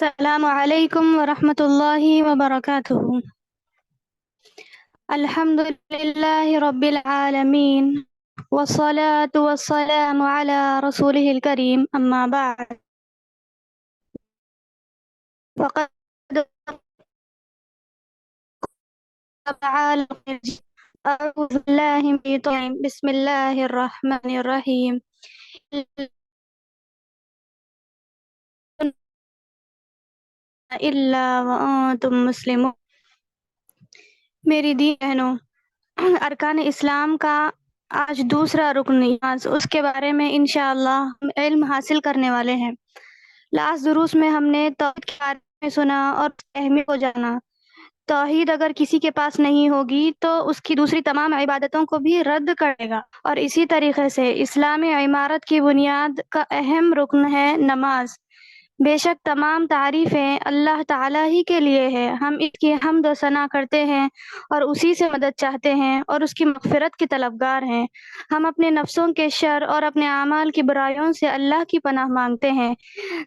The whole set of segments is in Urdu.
السلام علیکم ورحمۃ اللہ وبرکاتہ۔ الحمد للہ رب العالمین والصلاة والسلام علی رسولہ الکریم، اما بعد، فقد قال تعالی اعوذ باللہ من الشیطان الرجیم، بسم اللہ الرحمن الرحیم، الا وانتم مسلمون۔ میری دی بہنوں، ارکان اسلام کا آج دوسرا رکن نماز، اس کے بارے میں انشاءاللہ ہم علم حاصل کرنے والے ہیں۔ لاسٹ دروس میں ہم نے توحید کے بارے میں سنا اور اس کی اہمیت کو جانا۔ توحید اگر کسی کے پاس نہیں ہوگی تو اس کی دوسری تمام عبادتوں کو بھی رد کرے گا، اور اسی طریقے سے اسلامی عمارت کی بنیاد کا اہم رکن ہے نماز۔ بے شک تمام تعریفیں اللہ تعالیٰ ہی کے لیے ہے، ہم اس کی حمد و ثنا کرتے ہیں اور اسی سے مدد چاہتے ہیں اور اس کی مغفرت کے طلبگار ہیں۔ ہم اپنے نفسوں کے شر اور اپنے اعمال کی برائیوں سے اللہ کی پناہ مانگتے ہیں۔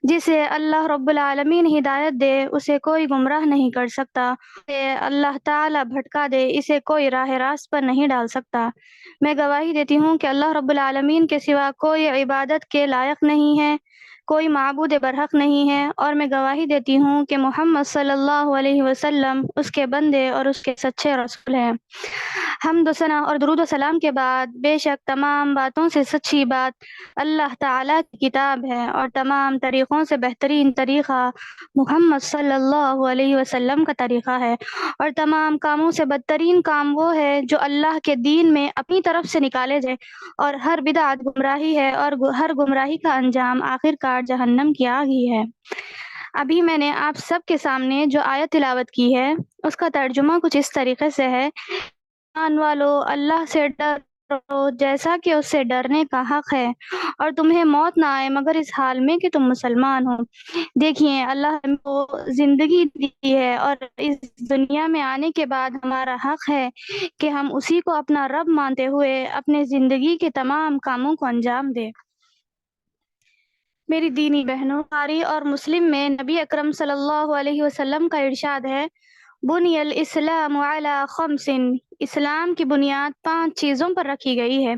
جسے اللہ رب العالمین ہدایت دے اسے کوئی گمراہ نہیں کر سکتا، اسے اللہ تعالیٰ بھٹکا دے اسے کوئی راہ راست پر نہیں ڈال سکتا۔ میں گواہی دیتی ہوں کہ اللہ رب العالمین کے سوا کوئی عبادت کے لائق نہیں ہے، کوئی معبود برحق نہیں ہے، اور میں گواہی دیتی ہوں کہ محمد صلی اللہ علیہ وسلم اس کے بندے اور اس کے سچے رسول ہیں۔ حمد و ثنا اور درود و سلام کے بعد بے شک تمام باتوں سے سچی بات اللہ تعالیٰ کی کتاب ہے، اور تمام طریقوں سے بہترین طریقہ محمد صلی اللہ علیہ وسلم کا طریقہ ہے، اور تمام کاموں سے بدترین کام وہ ہے جو اللہ کے دین میں اپنی طرف سے نکالے جائے، اور ہر بدعت گمراہی ہے، اور ہر گمراہی کا انجام آخر کار جہنم کی آگ ہی ہے۔ ابھی میں نے آپ سب کے سامنے جو آیت تلاوت کی ہے اس کا ترجمہ کچھ اس طریقے سے ہے: ایمان والو، اللہ سے ڈرو جیسا کہ اس سے ڈرنے کا حق ہے، اور تمہیں موت نہ آئے مگر اس حال میں کہ تم مسلمان ہو۔ دیکھیے، اللہ ہم کو زندگی دی ہے، اور اس دنیا میں آنے کے بعد ہمارا حق ہے کہ ہم اسی کو اپنا رب مانتے ہوئے اپنے زندگی کے تمام کاموں کو انجام دیں۔ میری دینی بہنوں، بخاری اور مسلم میں نبی اکرم صلی اللہ علیہ وسلم کا ارشاد ہے: بنی الاسلام علی خمس، اسلام کی بنیاد 5 چیزوں پر رکھی گئی ہے: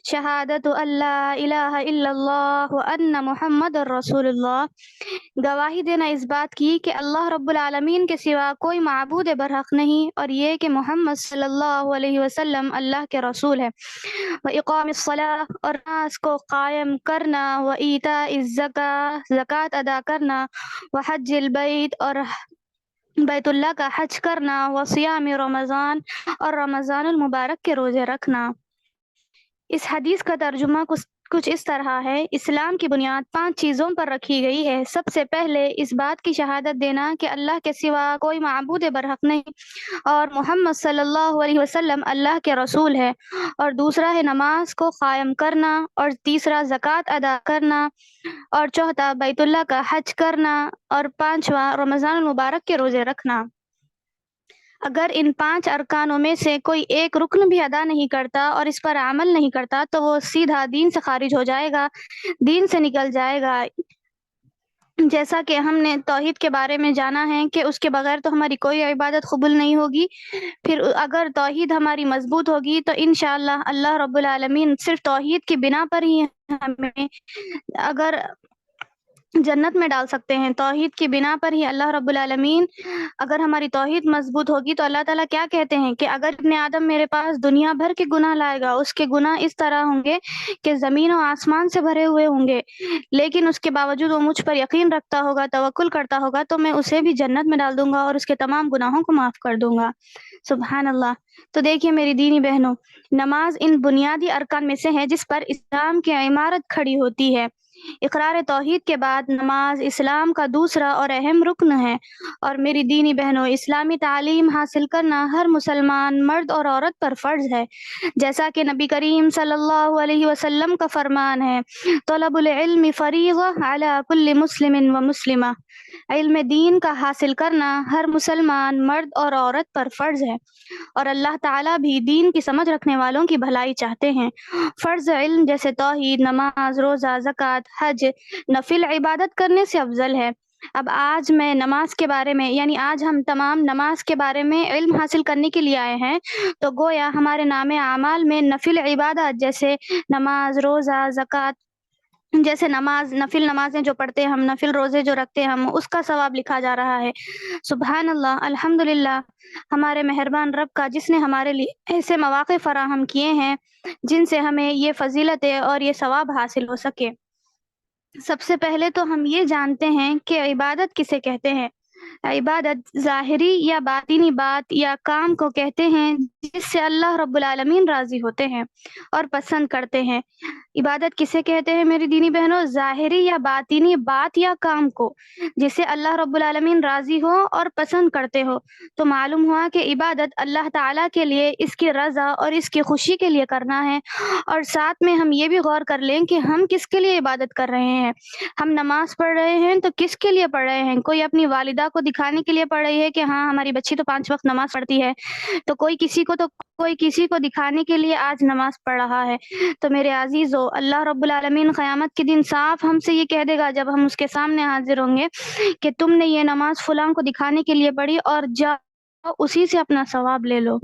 شہادت اللہ الہ الا اللہ وان محمد رسول اللہ، گواہی دینا اس بات کی کہ اللہ رب العالمین کے سوا کوئی معبود برحق نہیں، اور یہ کہ محمد صلی اللہ علیہ وسلم اللہ کے رسول ہے، وإقام الصلاۃ، اور نماز کو قائم کرنا، وإیتاء الزکاۃ، زکوٰۃ ادا کرنا، وحج البیت، اور بیت اللہ کا حج کرنا، وصیام رمضان، اور رمضان المبارک کے روزے رکھنا۔ اس حدیث کا ترجمہ کچھ اس طرح ہے: اسلام کی بنیاد 5 چیزوں پر رکھی گئی ہے۔ سب سے پہلے اس بات کی شہادت دینا کہ اللہ کے سوا کوئی معبود برحق نہیں، اور محمد صلی اللہ علیہ وسلم اللہ کے رسول ہے، اور دوسرا ہے نماز کو قائم کرنا، اور تیسرا زکوٰۃ ادا کرنا، اور چوتھا بیت اللہ کا حج کرنا، اور پانچواں رمضان المبارک کے روزے رکھنا۔ اگر ان 5 ارکانوں میں سے کوئی ایک رکن بھی ادا نہیں کرتا اور اس پر عمل نہیں کرتا تو وہ سیدھا دین سے خارج ہو جائے گا، دین سے نکل جائے گا۔ جیسا کہ ہم نے توحید کے بارے میں جانا ہے کہ اس کے بغیر تو ہماری کوئی عبادت قبول نہیں ہوگی۔ پھر اگر توحید ہماری مضبوط ہوگی تو انشاءاللہ اللہ رب العالمین صرف توحید کی بنا پر ہی ہمیں اگر جنت میں ڈال سکتے ہیں۔ توحید کی بنا پر ہی اللہ رب العالمین، اگر ہماری توحید مضبوط ہوگی تو اللہ تعالیٰ کیا کہتے ہیں کہ اگر ابن آدم میرے پاس دنیا بھر کے گناہ لائے گا، اس کے گناہ اس طرح ہوں گے کہ زمین و آسمان سے بھرے ہوئے ہوں گے، لیکن اس کے باوجود وہ مجھ پر یقین رکھتا ہوگا، توکل کرتا ہوگا، تو میں اسے بھی جنت میں ڈال دوں گا اور اس کے تمام گناہوں کو معاف کر دوں گا۔ سبحان اللہ۔ تو دیکھیے میری دینی بہنوں، نماز ان بنیادی ارکان میں سے ہے جس پر اسلام کی عمارت کھڑی ہوتی ہے۔ اقرار توحید کے بعد نماز اسلام کا دوسرا اور اہم رکن ہے، اور میری دینی بہنوں، اسلامی تعلیم حاصل کرنا ہر مسلمان مرد اور عورت پر فرض ہے، جیسا کہ نبی کریم صلی اللہ علیہ وسلم کا فرمان ہے: طلب العلم فریضہ علی کل مسلم و مسلمہ، علم دین کا حاصل کرنا ہر مسلمان مرد اور عورت پر فرض ہے، اور اللہ تعالیٰ بھی دین کی سمجھ رکھنے والوں کی بھلائی چاہتے ہیں۔ فرض علم جیسے توحید، نماز، روزہ، زکوٰۃ، حج نفل عبادت کرنے سے افضل ہے۔ اب آج میں نماز کے بارے میں یعنی آج ہم تمام نماز کے بارے میں علم حاصل کرنے کے لیے آئے ہیں، تو گویا ہمارے نامِ اعمال میں نفل عبادات جیسے نماز، روزہ، زکوٰۃ جیسے نفل نمازیں جو پڑھتے ہیں ہم، نفل روزے جو رکھتے ہیں ہم، اس کا ثواب لکھا جا رہا ہے۔ سبحان اللہ، الحمدللہ ہمارے مہربان رب کا، جس نے ہمارے لیے ایسے مواقع فراہم کیے ہیں جن سے ہمیں یہ فضیلتیں اور یہ ثواب حاصل ہو سکے۔ سب سے پہلے تو ہم یہ جانتے ہیں کہ عبادت کسے کہتے ہیں۔ عبادت ظاہری یا باطنی بات یا کام کو کہتے ہیں جس سے اللہ رب العالمین راضی ہوتے ہیں اور پسند کرتے ہیں۔ عبادت کسے کہتے ہیں میری دینی بہنوں؟ ظاہری یا باطنی بات یا کام کو جس سے اللہ رب العالمین راضی ہو اور پسند کرتے ہو۔ تو معلوم ہوا کہ عبادت اللہ تعالیٰ کے لیے، اس کی رضا اور اس کی خوشی کے لیے کرنا ہے۔ اور ساتھ میں ہم یہ بھی غور کر لیں کہ ہم کس کے لیے عبادت کر رہے ہیں۔ ہم نماز پڑھ رہے ہیں تو کس کے لیے پڑھ رہے ہیں؟ کوئی اپنی والدہ کو دکھانے کے لیے پڑھ رہی ہے کہ ہاں ہماری بچی تو 5 وقت نماز پڑھتی ہے، تو کوئی کسی کو دکھانے کے لیے آج نماز پڑھ رہا ہے۔ تو میرے عزیزو، اللہ رب العالمین قیامت کے دن صاف ہم سے یہ کہہ دے گا جب ہم اس کے سامنے حاضر ہوں گے کہ تم نے یہ نماز فلاں کو دکھانے کے لیے پڑھی اور جاؤ اسی سے اپنا ثواب لے لو۔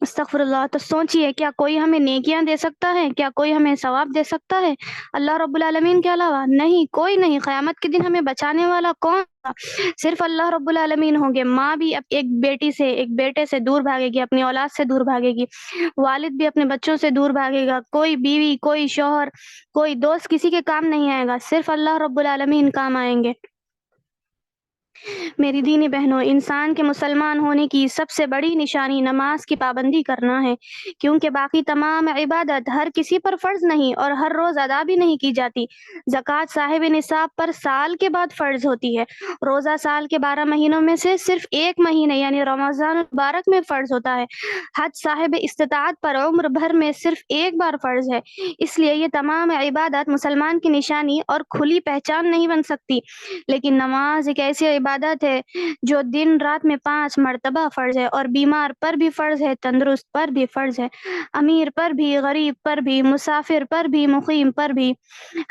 استغفر اللہ۔ تو سوچئے، کیا کوئی ہمیں نیکیاں دے سکتا ہے؟ کیا کوئی ہمیں ثواب دے سکتا ہے اللہ رب العالمین کے علاوہ؟ نہیں، کوئی نہیں۔ قیامت کے دن ہمیں بچانے والا کون ہوگا؟ صرف اللہ رب العالمین ہوں گے۔ ماں بھی ایک بیٹے سے دور بھاگے گی، اپنی اولاد سے دور بھاگے گی، والد بھی اپنے بچوں سے دور بھاگے گا، کوئی بیوی، کوئی شوہر، کوئی دوست کسی کے کام نہیں آئے گا، صرف اللہ رب العالمین کام آئیں گے۔ میری دینی بہنوں، انسان کے مسلمان ہونے کی سب سے بڑی نشانی نماز کی پابندی کرنا ہے، کیونکہ باقی تمام عبادت ہر کسی پر فرض نہیں اور ہر روز ادا بھی نہیں کی جاتی۔ زکوٰۃ صاحب نصاب پر سال کے بعد فرض ہوتی ہے۔ روزہ سال کے 12 مہینوں میں سے صرف ایک مہینے یعنی رمضان المبارک میں فرض ہوتا ہے۔ حج صاحب استطاعت پر عمر بھر میں صرف ایک بار فرض ہے۔ اس لیے یہ تمام عبادت مسلمان کی نشانی اور کھلی پہچان نہیں بن سکتی، لیکن نماز ایک ایسی عبادت ہے جو دن رات میں 5 مرتبہ فرض ہے، اور بیمار پر بھی فرض ہے، تندرست پر بھی فرض ہے، امیر پر بھی، غریب پر بھی، مسافر پر بھی، مقیم پر بھی،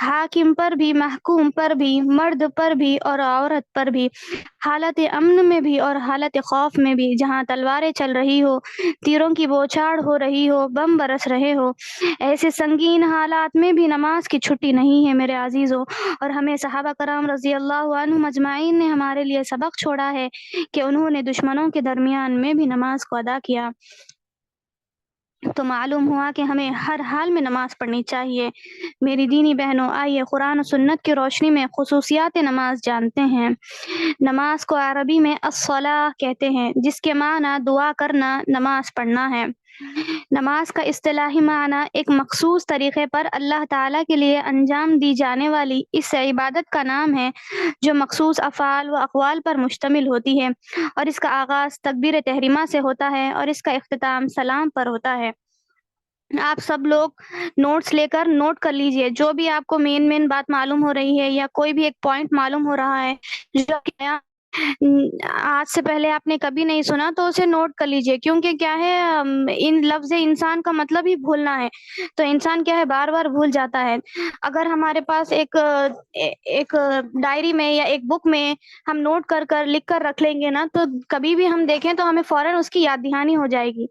حاکم پر بھی، محکوم پر بھی، مرد پر بھی اور عورت پر بھی، حالت امن میں بھی اور حالت خوف میں بھی، جہاں تلواریں چل رہی ہو، تیروں کی بوچھاڑ ہو رہی ہو، بم برس رہے ہو، ایسے سنگین حالات میں بھی نماز کی چھٹی نہیں ہے میرے عزیزوں۔ اور ہمیں صحابہ کرام رضی اللہ عنہم اجمعین نے ہمارے لیے سبق چھوڑا ہے کہ انہوں نے دشمنوں کے درمیان میں بھی نماز کو ادا کیا۔ تو معلوم ہوا کہ ہمیں ہر حال میں نماز پڑھنی چاہیے۔ میری دینی بہنوں، آئیے قرآن و سنت کی روشنی میں خصوصیات نماز جانتے ہیں۔ نماز کو عربی میں الصلاۃ کہتے ہیں، جس کے معنی دعا کرنا، نماز پڑھنا ہے۔ نماز کا اصطلاحی معنی ایک مخصوص طریقے پر اللہ تعالیٰ کے لیے انجام دی جانے والی اس عبادت کا نام ہے جو مخصوص افعال و اقوال پر مشتمل ہوتی ہے، اور اس کا آغاز تکبیر تحریمہ سے ہوتا ہے اور اس کا اختتام سلام پر ہوتا ہے۔ آپ سب لوگ نوٹس لے کر نوٹ کر لیجئے، جو بھی آپ کو مین بات معلوم ہو رہی ہے یا کوئی بھی ایک پوائنٹ معلوم ہو رہا ہے جو کہ آج سے پہلے آپ نے کبھی نہیں سنا، تو اسے نوٹ کر لیجئے، کیونکہ کیا ہے ان لفظ انسان کا مطلب ہی بھولنا ہے، تو انسان کیا ہے بار بار بھول جاتا ہے۔ اگر ہمارے پاس ایک ڈائری میں یا ایک بک میں ہم نوٹ کر لکھ کر رکھ لیں گے نا، تو کبھی بھی ہم دیکھیں تو ہمیں فوراً اس کی یاد دہانی ہو جائے گی۔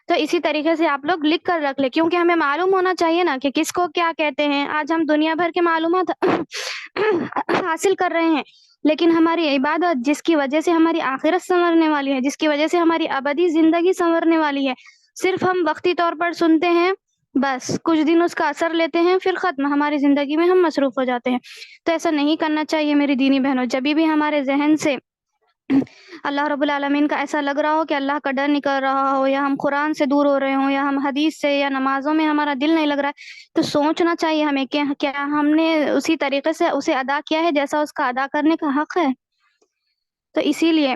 تو اسی طریقے سے آپ لوگ لکھ کر رکھ لیں، کیونکہ ہمیں معلوم ہونا چاہیے نا کہ کس کو کیا کہتے ہیں۔ آج ہم دنیا بھر کے معلومات حاصل کر رہے ہیں، لیکن ہماری عبادت جس کی وجہ سے ہماری آخرت سنورنے والی ہے، جس کی وجہ سے ہماری ابدی زندگی سنورنے والی ہے، صرف ہم وقتی طور پر سنتے ہیں، بس کچھ دن اس کا اثر لیتے ہیں، پھر ختم، ہماری زندگی میں ہم مصروف ہو جاتے ہیں۔ تو ایسا نہیں کرنا چاہیے میری دینی بہنوں۔ جب بھی ہمارے ذہن سے اللہ رب العالمین کا ایسا لگ رہا ہو کہ اللہ کا ڈر نکل رہا ہو، یا ہم قرآن سے دور ہو رہے ہوں، یا ہم حدیث سے یا نمازوں میں ہمارا دل نہیں لگ رہا ہے، تو سوچنا چاہیے ہمیں کہ کیا ہم نے اسی طریقے سے اسے ادا کیا ہے جیسا اس کا ادا کرنے کا حق ہے۔ تو اسی لیے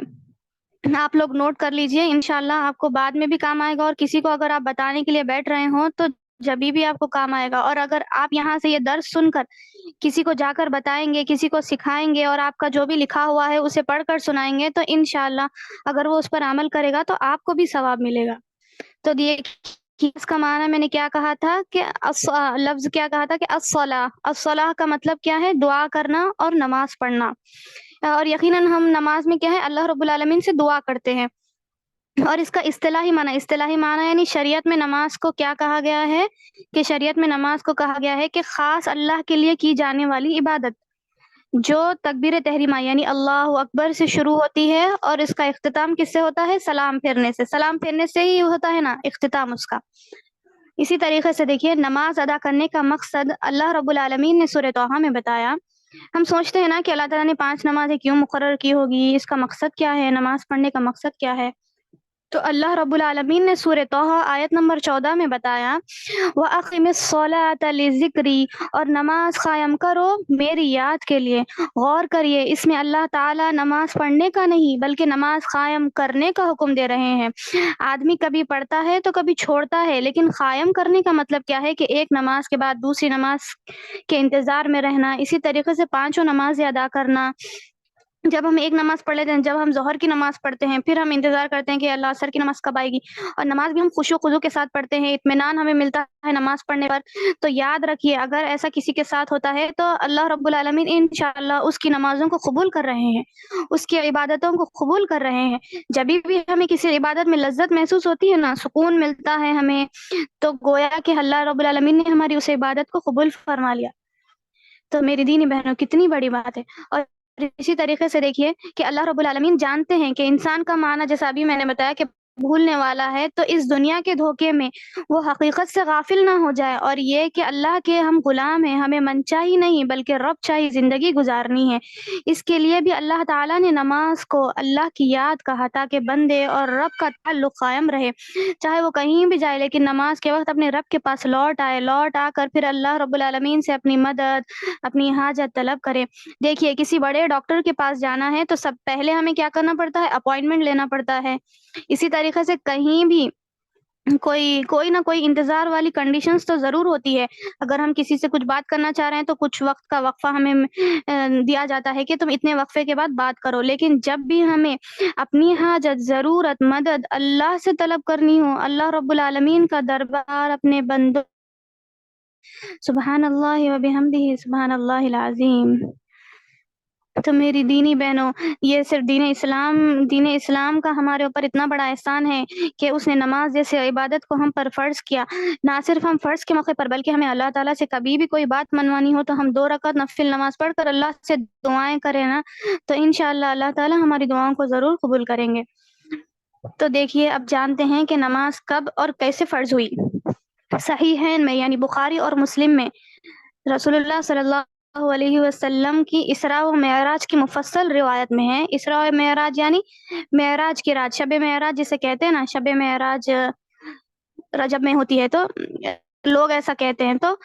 آپ لوگ نوٹ کر لیجئے، انشاءاللہ آپ کو بعد میں بھی کام آئے گا، اور کسی کو اگر آپ بتانے کے لیے بیٹھ رہے ہوں تو جبھی بھی آپ کو کام آئے گا۔ اور اگر آپ یہاں سے یہ درس سن کر کسی کو جا کر بتائیں گے، کسی کو سکھائیں گے، اور آپ کا جو بھی لکھا ہوا ہے اسے پڑھ کر سنائیں گے، تو انشاءاللہ اگر وہ اس پر عمل کرے گا تو آپ کو بھی ثواب ملے گا۔ تو کہ اس کا معنی میں نے کیا کہا تھا کہ لفظ کیا کہا تھا کہ الصلاح کا مطلب کیا ہے؟ دعا کرنا اور نماز پڑھنا، اور یقیناً ہم نماز میں کیا ہے؟ اللہ رب العالمین سے دعا کرتے ہیں۔ اور اس کا اصطلاحی معنی یعنی شریعت میں نماز کو کیا کہا گیا ہے کہ شریعت میں نماز کو کہا گیا ہے کہ خاص اللہ کے لیے کی جانے والی عبادت جو تکبیر تحریمہ یعنی اللہ اکبر سے شروع ہوتی ہے اور اس کا اختتام کس سے ہوتا ہے؟ سلام پھیرنے سے ہی ہوتا ہے نا اختتام اس کا۔ اسی طریقے سے دیکھیے نماز ادا کرنے کا مقصد اللہ رب العالمین نے سورہ طٰہٰ میں بتایا۔ ہم سوچتے ہیں نا کہ اللہ تعالیٰ نے 5 نمازیں کیوں مقرر کی ہوگی، اس کا مقصد کیا ہے، نماز پڑھنے کا مقصد کیا ہے؟ تو اللہ رب العالمین نے سورہ طٰہٰ آیت نمبر 14 میں بتایا وَأَقِمِ الصَّلَاةَ لِذِكْرِي، اور نماز قائم کرو میری یاد کے لیے۔ غور کریے، اس میں اللہ تعالیٰ نماز پڑھنے کا نہیں بلکہ نماز قائم کرنے کا حکم دے رہے ہیں۔ آدمی کبھی پڑھتا ہے تو کبھی چھوڑتا ہے، لیکن قائم کرنے کا مطلب کیا ہے کہ ایک نماز کے بعد دوسری نماز کے انتظار میں رہنا، اسی طریقے سے 5 نمازیں ادا کرنا۔ جب ہم ایک نماز پڑھ لیتے ہیں، جب ہم ظہر کی نماز پڑھتے ہیں، پھر ہم انتظار کرتے ہیں کہ اللہ عصر کی نماز کب آئے گی، اور نماز بھی ہم خشوع و خضوع کے ساتھ پڑھتے ہیں، اطمینان ہمیں ملتا ہے نماز پڑھنے پر۔ تو یاد رکھیے اگر ایسا کسی کے ساتھ ہوتا ہے تو اللہ رب العالمین انشاءاللہ اس کی نمازوں کو قبول کر رہے ہیں، اس کی عبادتوں کو قبول کر رہے ہیں۔ جب بھی ہمیں کسی عبادت میں لذت محسوس ہوتی ہے نا، سکون ملتا ہے ہمیں، تو گویا کہ اللہ رب العالمین نے ہماری اس عبادت کو قبول فرما لیا۔ تو میری دینی بہنوں کتنی بڑی بات ہے۔ اور اسی طریقے سے دیکھیے کہ اللہ رب العالمین جانتے ہیں کہ انسان کا معنی جیسا ابھی میں نے بتایا کہ بھولنے والا ہے، تو اس دنیا کے دھوکے میں وہ حقیقت سے غافل نہ ہو جائے، اور یہ کہ اللہ کے ہم غلام ہیں، ہمیں من چاہی نہیں بلکہ رب چاہی زندگی گزارنی ہے۔ اس کے لیے بھی اللہ تعالیٰ نے نماز کو اللہ کی یاد کہا تاکہ بندے اور رب کا تعلق قائم رہے، چاہے وہ کہیں بھی جائے لیکن نماز کے وقت اپنے رب کے پاس لوٹ آ کر پھر اللہ رب العالمین سے اپنی مدد، اپنی حاجت طلب کرے۔ دیکھیے کسی بڑے ڈاکٹر کے پاس جانا ہے تو سب پہلے ہمیں کیا کرنا پڑتا ہے؟ اپائنٹمنٹ لینا پڑتا ہے۔ اسی طریقے سے کہیں بھی کوئی نہ کوئی انتظار والی کنڈیشنز تو ضرور ہوتی ہے۔ اگر ہم کسی سے کچھ بات کرنا چاہ رہے ہیں تو کچھ وقت کا وقفہ ہمیں دیا جاتا ہے کہ تم اتنے وقفے کے بعد بات کرو، لیکن جب بھی ہمیں اپنی حاجت، ضرورت، مدد اللہ سے طلب کرنی ہو، اللہ رب العالمین کا دربار اپنے بندوں، سبحان اللہ و بحمدہ سبحان اللہ العظیم۔ تو میری دینی بہنوں، یہ صرف دین اسلام کا ہمارے اوپر اتنا بڑا احسان ہے کہ اس نے نماز جیسے عبادت کو ہم پر فرض کیا۔ نہ صرف ہم فرض کے موقع پر بلکہ ہمیں اللہ تعالیٰ سے کبھی بھی کوئی بات منوانی ہو تو ہم 2 رکعت نفل نماز پڑھ کر اللہ سے دعائیں کریں نا، تو انشاءاللہ اللہ تعالیٰ ہماری دعاؤں کو ضرور قبول کریں گے۔ تو دیکھیے اب جانتے ہیں کہ نماز کب اور کیسے فرض ہوئی۔ صحیحین میں یعنی بخاری اور مسلم میں رسول اللہ صلی اللہ علیہ وسلم کی اسراء و معراج کی مفصل روایت میں ہے۔ اسراء و معراج یعنی معراج کی رات، شب معراج جسے کہتے ہیں نا، شب معراج رجب میں ہوتی ہے تو لوگ ایسا کہتے ہیں۔ تو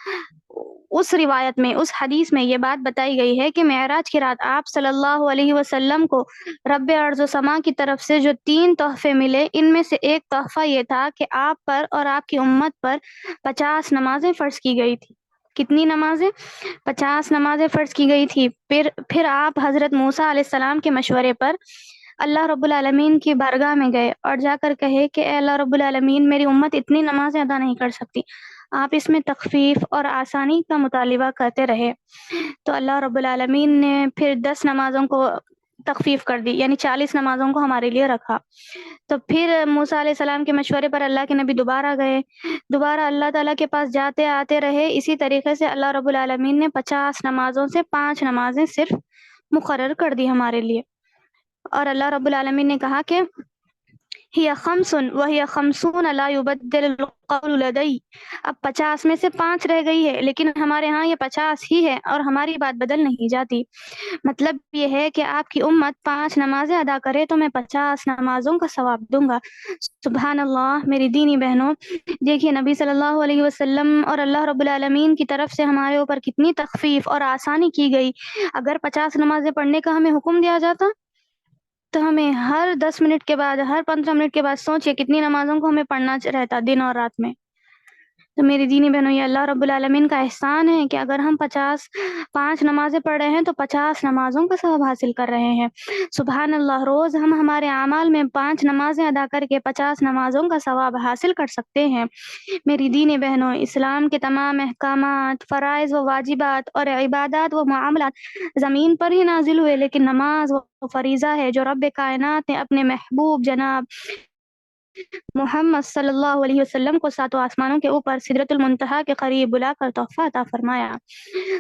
اس روایت میں، اس حدیث میں یہ بات بتائی گئی ہے کہ معراج کی رات آپ صلی اللہ علیہ وسلم کو رب ارض و سما کی طرف سے جو 3 تحفے ملے، ان میں سے ایک تحفہ یہ تھا کہ آپ پر اور آپ کی امت پر 50 نمازیں فرض کی گئی تھی۔ کتنی نمازیں؟ 50 نمازیں فرض کی گئی تھی۔ پھر آپ حضرت موسیٰ علیہ السلام کے مشورے پر اللہ رب العالمین کی بارگاہ میں گئے اور جا کر کہے کہ اے اللہ رب العالمین، میری امت اتنی نمازیں ادا نہیں کر سکتی، آپ اس میں تخفیف اور آسانی کا مطالبہ کرتے رہے۔ تو اللہ رب العالمین نے پھر 10 نمازوں کو تخفیف کر دی، یعنی 40 نمازوں کو ہمارے لیے رکھا۔ تو پھر موسیٰ علیہ السلام کے مشورے پر اللہ کے نبی دوبارہ گئے، دوبارہ اللہ تعالیٰ کے پاس جاتے آتے رہے۔ اسی طریقے سے اللہ رب العالمین نے 50 نمازوں سے 5 نمازیں صرف مقرر کر دی ہمارے لیے، اور اللہ رب العالمین نے کہا کہ ہی خمس وہی خمسون لا یبدل القول لدی، اب 50 میں سے 5 رہ گئی ہے، لیکن ہمارے ہاں یہ 50 ہی ہے اور ہماری بات بدل نہیں جاتی۔ مطلب یہ ہے کہ آپ کی امت 5 نمازیں ادا کرے تو میں 50 نمازوں کا ثواب دوں گا۔ سبحان اللہ میری دینی بہنوں، دیکھیے نبی صلی اللہ علیہ وسلم اور اللہ رب العالمین کی طرف سے ہمارے اوپر کتنی تخفیف اور آسانی کی گئی۔ اگر 50 نمازیں پڑھنے کا ہمیں حکم دیا جاتا تو ہمیں ہر 10 منٹ کے بعد، ہر 15 منٹ کے بعد سوچئے کتنی نمازوں کو ہمیں پڑھنا رہتا دن اور رات میں۔ تو میری دینی بہنوں، یہ اللہ رب العالمین کا احسان ہے کہ اگر ہم 5 نمازیں پڑھ رہے ہیں تو 50 نمازوں کا ثواب حاصل کر رہے ہیں۔ سبحان اللہ، روز ہم ہمارے اعمال میں 5 نمازیں ادا کر کے 50 نمازوں کا ثواب حاصل کر سکتے ہیں۔ میری دینی بہنوں، اسلام کے تمام احکامات، فرائض و واجبات اور عبادات و معاملات زمین پر ہی نازل ہوئے، لیکن نماز وہ فریضہ ہے جو رب کائنات نے اپنے محبوب جناب محمد صلی اللہ علیہ وسلم کو 7 آسمانوں کے اوپر سدرۃ المنتہا کے قریب بلا کر تحفہ عطا فرمایا۔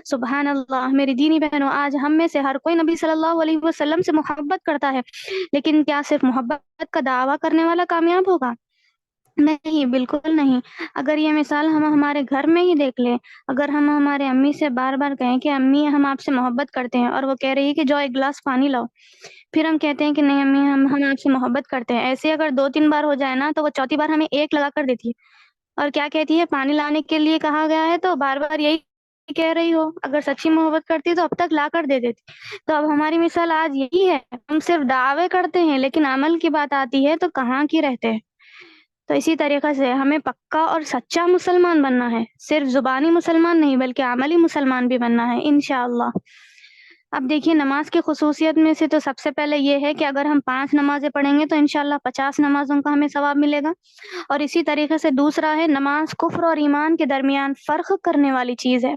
سبحان اللہ، میری دینی بہنوں، آج ہم میں سے ہر کوئی نبی صلی اللہ علیہ وسلم سے محبت کرتا ہے، لیکن کیا صرف محبت کا دعویٰ کرنے والا کامیاب ہوگا؟ نہیں، بالکل نہیں۔ اگر یہ مثال ہم ہمارے گھر میں ہی دیکھ لیں، اگر ہم ہمارے امی سے بار بار کہیں کہ امی ہم آپ سے محبت کرتے ہیں، اور وہ کہہ رہی ہے کہ جاؤ ایک گلاس پانی لاؤ، پھر ہم کہتے ہیں کہ نہیں امی ہم آپ سے محبت کرتے ہیں، ایسے اگر 2-3 بار ہو جائے نا تو وہ چوتھی بار ہمیں ایک لگا کر دیتی ہے، اور کیا کہتی ہے، پانی لانے کے لیے کہا گیا ہے تو بار بار یہی کہہ رہی ہو، اگر سچی محبت کرتی تو اب تک لا کر دے دیتی۔ تو اب ہماری مثال آج یہی ہے، ہم صرف دعوے کرتے ہیں لیکن عمل کی بات آتی ہے تو کہاں کی رہتے ہیں۔ تو اسی طریقے سے ہمیں پکا اور سچا مسلمان بننا ہے، صرف زبانی مسلمان نہیں بلکہ عملی مسلمان بھی بننا ہے انشاءاللہ۔ اب دیکھیے، نماز کی خصوصیت میں سے تو سب سے پہلے یہ ہے کہ اگر ہم 5 نمازیں پڑھیں گے تو انشاءاللہ 50 نمازوں کا ہمیں ثواب ملے گا، اور اسی طریقے سے دوسرا ہے، نماز کفر اور ایمان کے درمیان فرق کرنے والی چیز ہے۔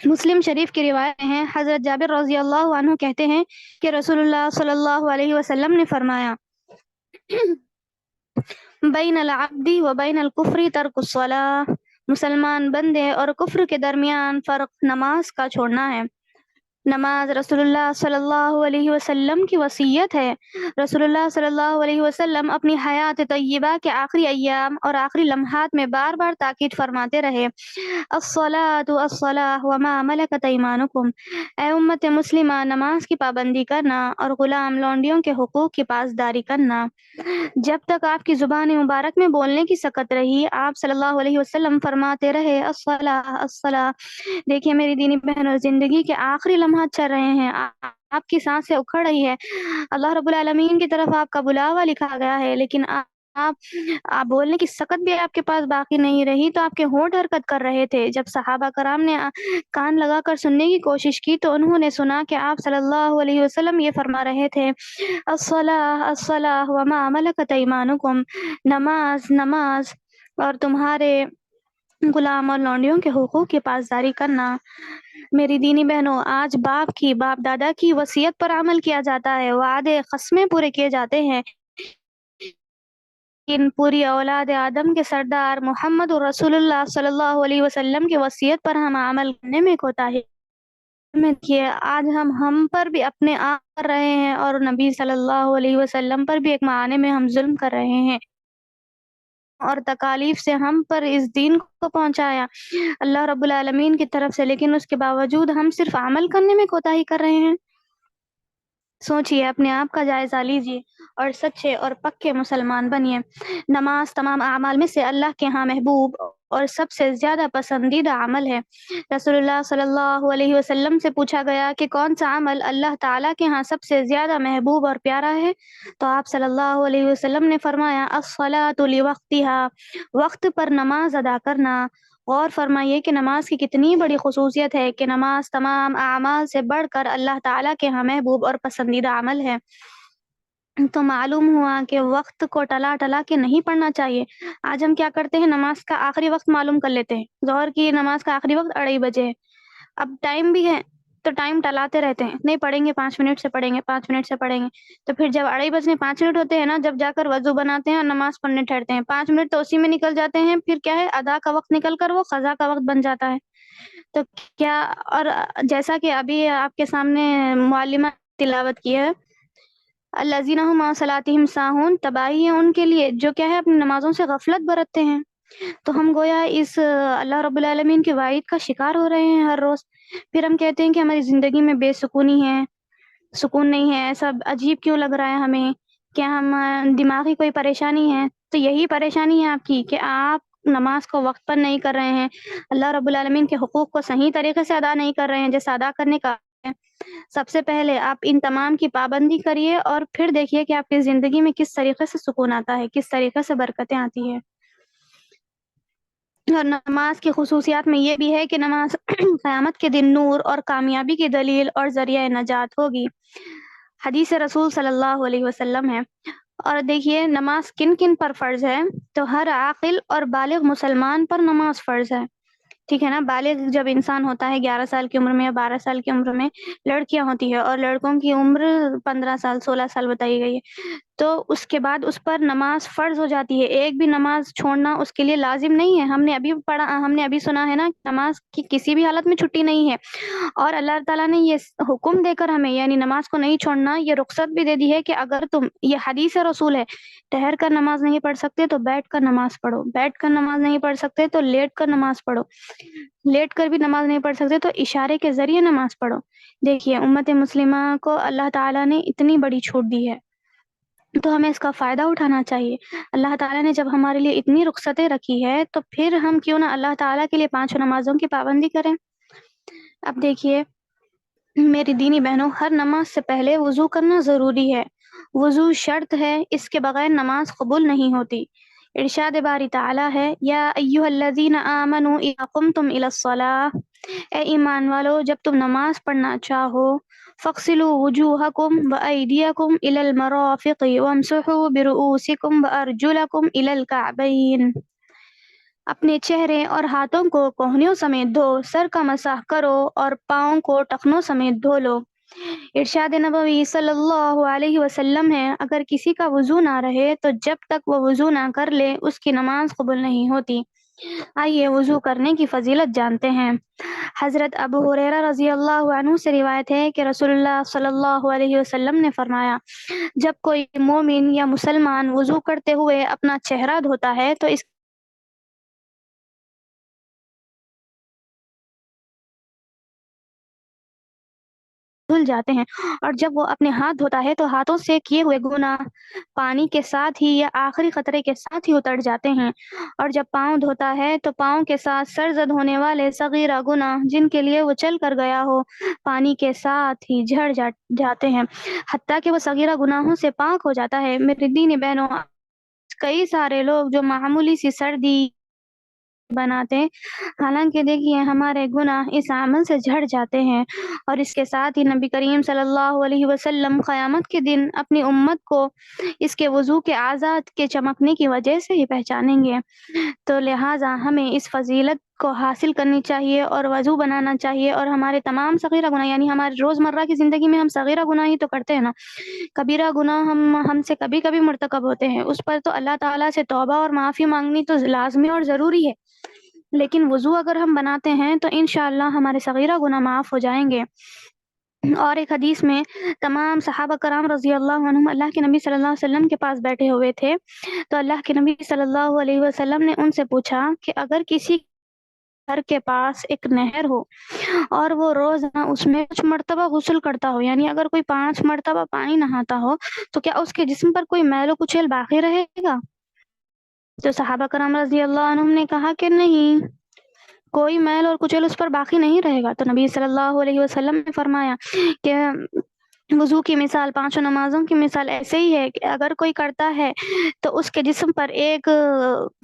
مسلم شریف کی روایت ہیں، حضرت جابر رضی اللہ عنہ کہتے ہیں کہ رسول اللہ صلی اللہ علیہ وسلم نے فرمایا، بین العبد و بین الکفر ترک الصلاۃ، مسلمان بندے اور کفر کے درمیان فرق نماز کا چھوڑنا ہے۔ نماز رسول اللہ صلی اللہ علیہ وسلم کی وصیت ہے۔ رسول اللہ صلی اللہ علیہ وسلم اپنی حیات طیبہ کے آخری ایام اور آخری لمحات میں بار بار تاکید فرماتے رہے، الصلاۃ الصلاۃ وما ملکت ایمانکم، اے امت مسلمہ، نماز کی پابندی کرنا اور غلام لونڈیوں کے حقوق کی پاسداری کرنا۔ جب تک آپ کی زبان مبارک میں بولنے کی سکت رہی، آپ صلی اللہ علیہ وسلم فرماتے رہے، الصلاۃ الصلاۃ۔ دیکھیے میری دینی بہنوں، زندگی کے آخری لمحات چل رہے ہیں، آپ کی سانسیں اکھڑ رہی ہے، اللہ رب العالمین کی طرف آپ کا بلاوا لکھا گیا ہے، لیکن آپ بولنے کی سکت بھی آپ کے پاس باقی نہیں رہی، تو آپ کے ہونٹ حرکت کر رہے تھے۔ جب صحابہ کرام نے کان لگا کر سننے کی کوشش کی تو انہوں نے سنا کہ آپ صلی اللہ علیہ وسلم یہ فرما رہے تھے، الصلاۃ الصلاۃ وما ملکت ایمانکم، نماز نماز اور تمہارے غلام اور لونڈیوں کے حقوق کی پاسداری کرنا۔ میری دینی بہنوں، آج باپ دادا کی وصیت پر عمل کیا جاتا ہے، وعدے قسمیں پورے کیے جاتے ہیں، لیکن پوری اولاد آدم کے سردار محمد رسول اللہ صلی اللہ علیہ وسلم کی وصیت پر ہم عمل کرنے میں کوتاہی میں دیکھیے، آج ہم پر بھی اپنے آپ کر رہے ہیں، اور نبی صلی اللہ علیہ وسلم پر بھی ایک معنی میں ہم ظلم کر رہے ہیں، اور تکالیف سے ہم پر اس دین کو پہنچایا اللہ رب العالمین کی طرف سے، لیکن اس کے باوجود ہم صرف عمل کرنے میں کوتاہی کر رہے ہیں۔ سوچئے، اپنے آپ کا جائزہ لیجئے اور سچے اور پکے مسلمان بنیے۔ نماز تمام اعمال میں سے اللہ کے ہاں محبوب اور سب سے زیادہ پسندیدہ عمل ہے۔ رسول اللہ صلی اللہ علیہ وسلم سے پوچھا گیا کہ کون سا عمل اللہ تعالیٰ کے ہاں سب سے زیادہ محبوب اور پیارا ہے، تو آپ صلی اللہ علیہ وسلم نے فرمایا، الصلاۃ لوقتها، وقت پر نماز ادا کرنا۔ غور فرمائیے کہ نماز کی کتنی بڑی خصوصیت ہے کہ نماز تمام اعمال سے بڑھ کر اللہ تعالیٰ کے ہاں محبوب اور پسندیدہ عمل ہے۔ تو معلوم ہوا کہ وقت کو ٹلا کے نہیں پڑھنا چاہیے۔ آج ہم کیا کرتے ہیں، نماز کا آخری وقت معلوم کر لیتے ہیں، ظہر کی نماز کا آخری وقت 2:30 بجے ہے، اب ٹائم بھی ہے تو ٹائم ٹلاتے رہتے ہیں، نہیں پڑھیں گے 5 منٹ سے پڑھیں گے، 5 منٹ سے پڑھیں گے، تو پھر جب 2:30 بجنے 5 منٹ ہوتے ہیں نا، جب جا کر وضو بناتے ہیں اور نماز پڑھنے ٹھہرتے ہیں، 5 منٹ تو اسی میں نکل جاتے ہیں، پھر کیا ہے، ادا کا وقت نکل کر وہ قضا کا وقت بن جاتا ہے۔ تو کیا، اور جیسا کہ ابھی آپ کے سامنے معلمہ تلاوت کی ہے، الذین هم عن صلاتهم ساہون، تباہی ہے ان کے لیے جو کیا ہے، اپنی نمازوں سے غفلت برتتے ہیں۔ تو ہم گویا اس اللہ رب العالمین کی وعید کا شکار ہو رہے ہیں ہر روز۔ پھر ہم کہتے ہیں کہ ہماری زندگی میں بے سکونی ہے، سکون نہیں ہے، ایسا عجیب کیوں لگ رہا ہے ہمیں، کیا ہم دماغی کوئی پریشانی ہے؟ تو یہی پریشانی ہے آپ کی کہ آپ نماز کو وقت پر نہیں کر رہے ہیں، اللہ رب العالمین کے حقوق کو صحیح طریقے سے ادا نہیں کر رہے ہیں جیسا ادا کرنے کا ہے۔ سب سے پہلے آپ ان تمام کی پابندی کریے، اور پھر دیکھیے کہ آپ کی زندگی میں کس طریقے سے سکون آتا ہے، کس طریقے سے برکتیں آتی ہے۔ اور نماز کی خصوصیات میں یہ بھی ہے کہ نماز قیامت کے دن نور اور کامیابی کی دلیل اور ذریعہ نجات ہوگی۔ حدیث رسول صلی اللہ علیہ وسلم ہے۔ اور دیکھیے نماز کن کن پر فرض ہے، تو ہر عاقل اور بالغ مسلمان پر نماز فرض ہے، ٹھیک ہے نا۔ بالغ جب انسان ہوتا ہے 11 سال کی عمر میں یا 12 سال کی عمر میں لڑکیاں ہوتی ہے، اور لڑکوں کی عمر 15 سال 16 سال بتائی گئی ہے، تو اس کے بعد اس پر نماز فرض ہو جاتی ہے۔ ایک بھی نماز چھوڑنا اس کے لیے لازم نہیں ہے۔ ہم نے ابھی سنا ہے نا، نماز کی کسی بھی حالت میں چھٹی نہیں ہے، اور اللہ تعالیٰ نے یہ حکم دے کر ہمیں یعنی نماز کو نہیں چھوڑنا، یہ رخصت بھی دے دی ہے کہ اگر تم، یہ حدیث رسول ہے، ٹہر کر نماز نہیں پڑھ سکتے تو بیٹھ کر نماز پڑھو، بیٹھ کر نماز نہیں پڑھ سکتے تو لیٹ کر نماز پڑھو، لیٹ کر بھی نماز نہیں پڑھ سکتے تو اشارے کے ذریعے نماز پڑھو۔ دیکھیے امت مسلمہ کو اللہ تعالیٰ نے اتنی بڑی چھوٹ دی ہے، تو ہمیں اس کا فائدہ اٹھانا چاہیے۔ اللہ تعالیٰ نے جب ہمارے لیے اتنی رخصتیں رکھی ہے، تو پھر ہم کیوں نہ اللہ تعالیٰ کے لیے 5 نمازوں کی پابندی کریں۔ اب دیکھیے میری دینی بہنوں، ہر نماز سے پہلے وضو کرنا ضروری ہے۔ وضو شرط ہے، اس کے بغیر نماز قبول نہیں ہوتی۔ ارشاد باری تعالیٰ ہے، یا ایھا الذین آمنوا اذا قمتم الی الصلاۃ، اے ایمان والو جب تم نماز پڑھنا چاہو، فاغسلوا وجوہکم وایدیکم الی المرافق وامسحوا برؤوسکم وارجلکم الی الکعبین، اپنے چہرے اور ہاتھوں کو کوہنیوں سمیت دھو، سر کا مسح کرو اور پاؤں کو ٹخنوں سمیت دھو لو۔ ارشاد نبوی صلی اللہ علیہ وسلم ہے، اگر کسی کا وضو نہ رہے تو جب تک وہ وضو نہ کر لے اس کی نماز قبول نہیں ہوتی۔ آئیے وضو کرنے کی فضیلت جانتے ہیں۔ حضرت ابو ہریرہ رضی اللہ عنہ سے روایت ہے کہ رسول اللہ صلی اللہ علیہ وسلم نے فرمایا، جب کوئی مومن یا مسلمان وضو کرتے ہوئے اپنا چہرہ دھوتا ہے تو اس دھل جاتے ہیں، اور جب وہ اپنے ہاتھ دھوتا ہے تو ہاتھوں سے کیے ہوئے گناہ پانی کے ساتھ ہی یا آخری قطرے کے ساتھ ہی اتر جاتے ہیں، اور جب پاؤں دھوتا ہے تو پاؤں کے ساتھ سرزد ہونے والے صغیرہ گناہ جن کے لیے وہ چل کر گیا ہو پانی کے ساتھ ہی جاتے ہیں، حتیٰ کہ وہ صغیرہ گناہوں سے پاک ہو جاتا ہے۔ میری دینی بہنوں، کئی سارے لوگ جو معمولی سی سردی بناتے ہیں، حالانکہ دیکھیے ہمارے گناہ اس عمل سے جھڑ جاتے ہیں، اور اس کے ساتھ ہی نبی کریم صلی اللہ علیہ وسلم قیامت کے دن اپنی امت کو اس کے وضو کے اعضاء کے چمکنے کی وجہ سے ہی پہچانیں گے۔ تو لہٰذا ہمیں اس فضیلت کو حاصل کرنی چاہیے اور وضو بنانا چاہیے، اور ہمارے تمام صغیرہ گناہ یعنی ہمارے روزمرہ کی زندگی میں ہم صغیرہ گناہ ہی تو کرتے ہیں نا، کبیرہ گناہ ہم سے کبھی کبھی مرتکب ہوتے ہیں، اس پر تو اللہ تعالیٰ سے توبہ اور معافی مانگنی تو لازمی اور ضروری ہے، لیکن وضو اگر ہم بناتے ہیں تو انشاءاللہ ہمارے صغیرہ گناہ معاف ہو جائیں گے۔ اور ایک حدیث میں تمام صحابہ کرام رضی اللہ عنہم اللہ کے نبی صلی اللہ علیہ وسلم کے پاس بیٹھے ہوئے تھے، تو اللہ کے نبی صلی اللہ علیہ وسلم نے ان سے پوچھا کہ اگر کسی گھر کے پاس ایک نہر ہو اور وہ روزانہ اس میں کچھ مرتبہ غسل کرتا ہو، یعنی اگر کوئی 5 مرتبہ پانی نہاتا ہو، تو کیا اس کے جسم پر کوئی میل و کچیل باقی رہے گا؟ تو صحابہ کرام رضی اللہ عنہم نے کہا کہ نہیں، کوئی میل اور کچیل اس پر باقی نہیں رہے گا۔ تو نبی صلی اللہ علیہ وسلم نے فرمایا کہ وضو کی مثال 5 نمازوں کی مثال ایسے ہی ہے کہ اگر کوئی کرتا ہے تو اس کے جسم پر ایک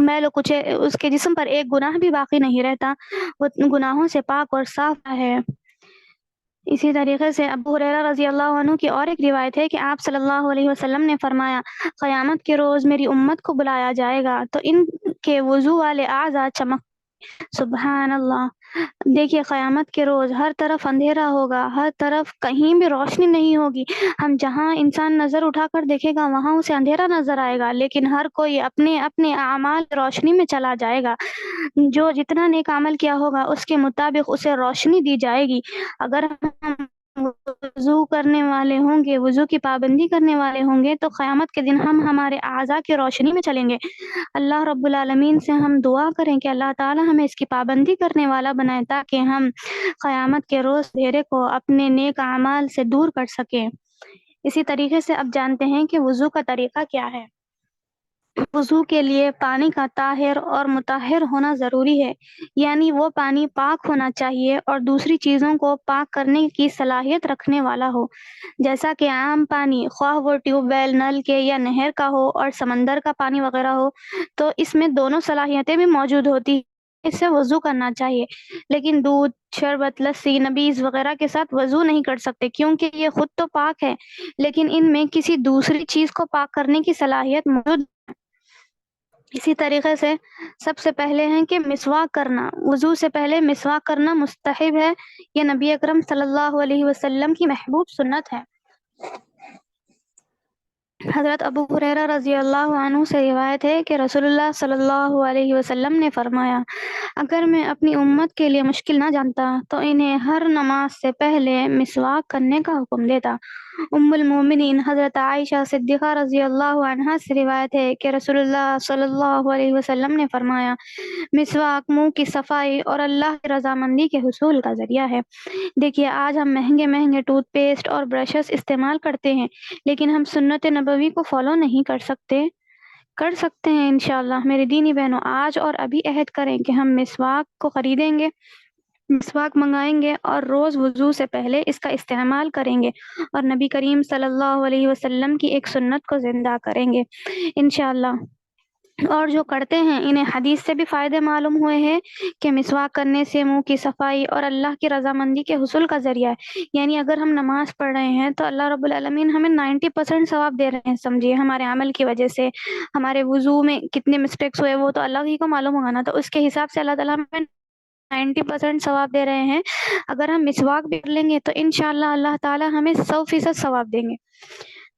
میل و کچیل، اس کے جسم پر ایک گناہ بھی باقی نہیں رہتا، وہ گناہوں سے پاک اور صاف ہے۔ اسی طریقے سے ابو ہریرہ رضی اللہ عنہ کی اور ایک روایت ہے کہ آپ صلی اللہ علیہ وسلم نے فرمایا، قیامت کے روز میری امت کو بلایا جائے گا تو ان کے وضو والے اعضاء چمک، سبحان اللہ۔ دیکھیے قیامت کے روز ہر طرف اندھیرا ہوگا، ہر طرف کہیں بھی روشنی نہیں ہوگی، ہم جہاں انسان نظر اٹھا کر دیکھے گا وہاں اسے اندھیرا نظر آئے گا، لیکن ہر کوئی اپنے اپنے اعمال روشنی میں چلا جائے گا، جو جتنا نیک عمل کیا ہوگا اس کے مطابق اسے روشنی دی جائے گی۔ اگر ہم وضو کرنے والے ہوں گے، وضو کی پابندی کرنے والے ہوں گے، تو قیامت کے دن ہم ہمارے اعضاء کی روشنی میں چلیں گے۔ اللہ رب العالمین سے ہم دعا کریں کہ اللہ تعالی ہمیں اس کی پابندی کرنے والا بنائے، تاکہ ہم قیامت کے روز اندھیرے کو اپنے نیک اعمال سے دور کر سکیں۔ اسی طریقے سے اب جانتے ہیں کہ وضو کا طریقہ کیا ہے۔ وضو کے لیے پانی کا طاہر اور مطہر ہونا ضروری ہے، یعنی وہ پانی پاک ہونا چاہیے اور دوسری چیزوں کو پاک کرنے کی صلاحیت رکھنے والا ہو، جیسا کہ عام پانی، خواہ وہ ٹیوب ویل، نل کے یا نہر کا ہو، اور سمندر کا پانی وغیرہ ہو، تو اس میں دونوں صلاحیتیں بھی موجود ہوتی اس سے وضو کرنا چاہیے، لیکن دودھ، شربت، لسی، نبیذ وغیرہ کے ساتھ وضو نہیں کر سکتے، کیونکہ یہ خود تو پاک ہے لیکن ان میں کسی دوسری چیز کو پاک کرنے کی صلاحیت موجود۔ اسی طریقے سے سب سے پہلے ہے کہ مسواک کرنا، وضو سے پہلے مسواک کرنا مستحب ہے، یہ نبی اکرم صلی اللہ علیہ وسلم کی محبوب سنت ہے۔ حضرت ابو ہریرہ رضی اللہ عنہ سے روایت ہے کہ رسول اللہ صلی اللہ علیہ وسلم نے فرمایا، اگر میں اپنی امت کے لیے مشکل نہ جانتا تو انہیں ہر نماز سے پہلے مسواک کرنے کا حکم دیتا۔ ام المومنین حضرت عائشہ صدیقہ رضی اللہ عنہا سے روایت ہے کہ رسول اللہ صلی اللہ علیہ وسلم نے فرمایا، مسواک منہ کی صفائی اور اللہ کی رضامندی کے حصول کا ذریعہ ہے۔ دیکھیے آج ہم مہنگے مہنگے ٹوتھ پیسٹ اور برشز استعمال کرتے ہیں، لیکن ہم سنت نبوی کو فالو نہیں کر سکتے ہیں۔ انشاءاللہ میرے دینی بہنوں، آج اور ابھی عہد کریں کہ ہم مسواک کو خریدیں گے، مسواک منگائیں گے اور روز وضو سے پہلے اس کا استعمال کریں گے اور نبی کریم صلی اللہ علیہ وسلم کی ایک سنت کو زندہ کریں گے انشاءاللہ۔ اور جو کرتے ہیں انہیں حدیث سے بھی فائدے معلوم ہوئے ہیں کہ مسواک کرنے سے منہ کی صفائی اور اللہ کی رضامندی کے حصول کا ذریعہ ہے، یعنی اگر ہم نماز پڑھ رہے ہیں تو اللہ رب العالمین ہمیں 90% ثواب دے رہے ہیں، سمجھیے ہمارے عمل کی وجہ سے ہمارے وضو میں کتنے مسٹیکس ہوئے وہ تو اللہ ہی کو معلوم ہوگا نا، تو اس کے حساب سے اللہ تعالیٰ ہمیں 90% ثواب دے رہے ہیں۔ اگر ہم مسواک بھی کر لیں گے تو انشاءاللہ اللہ تعالیٰ ہمیں 100% ثواب دیں گے،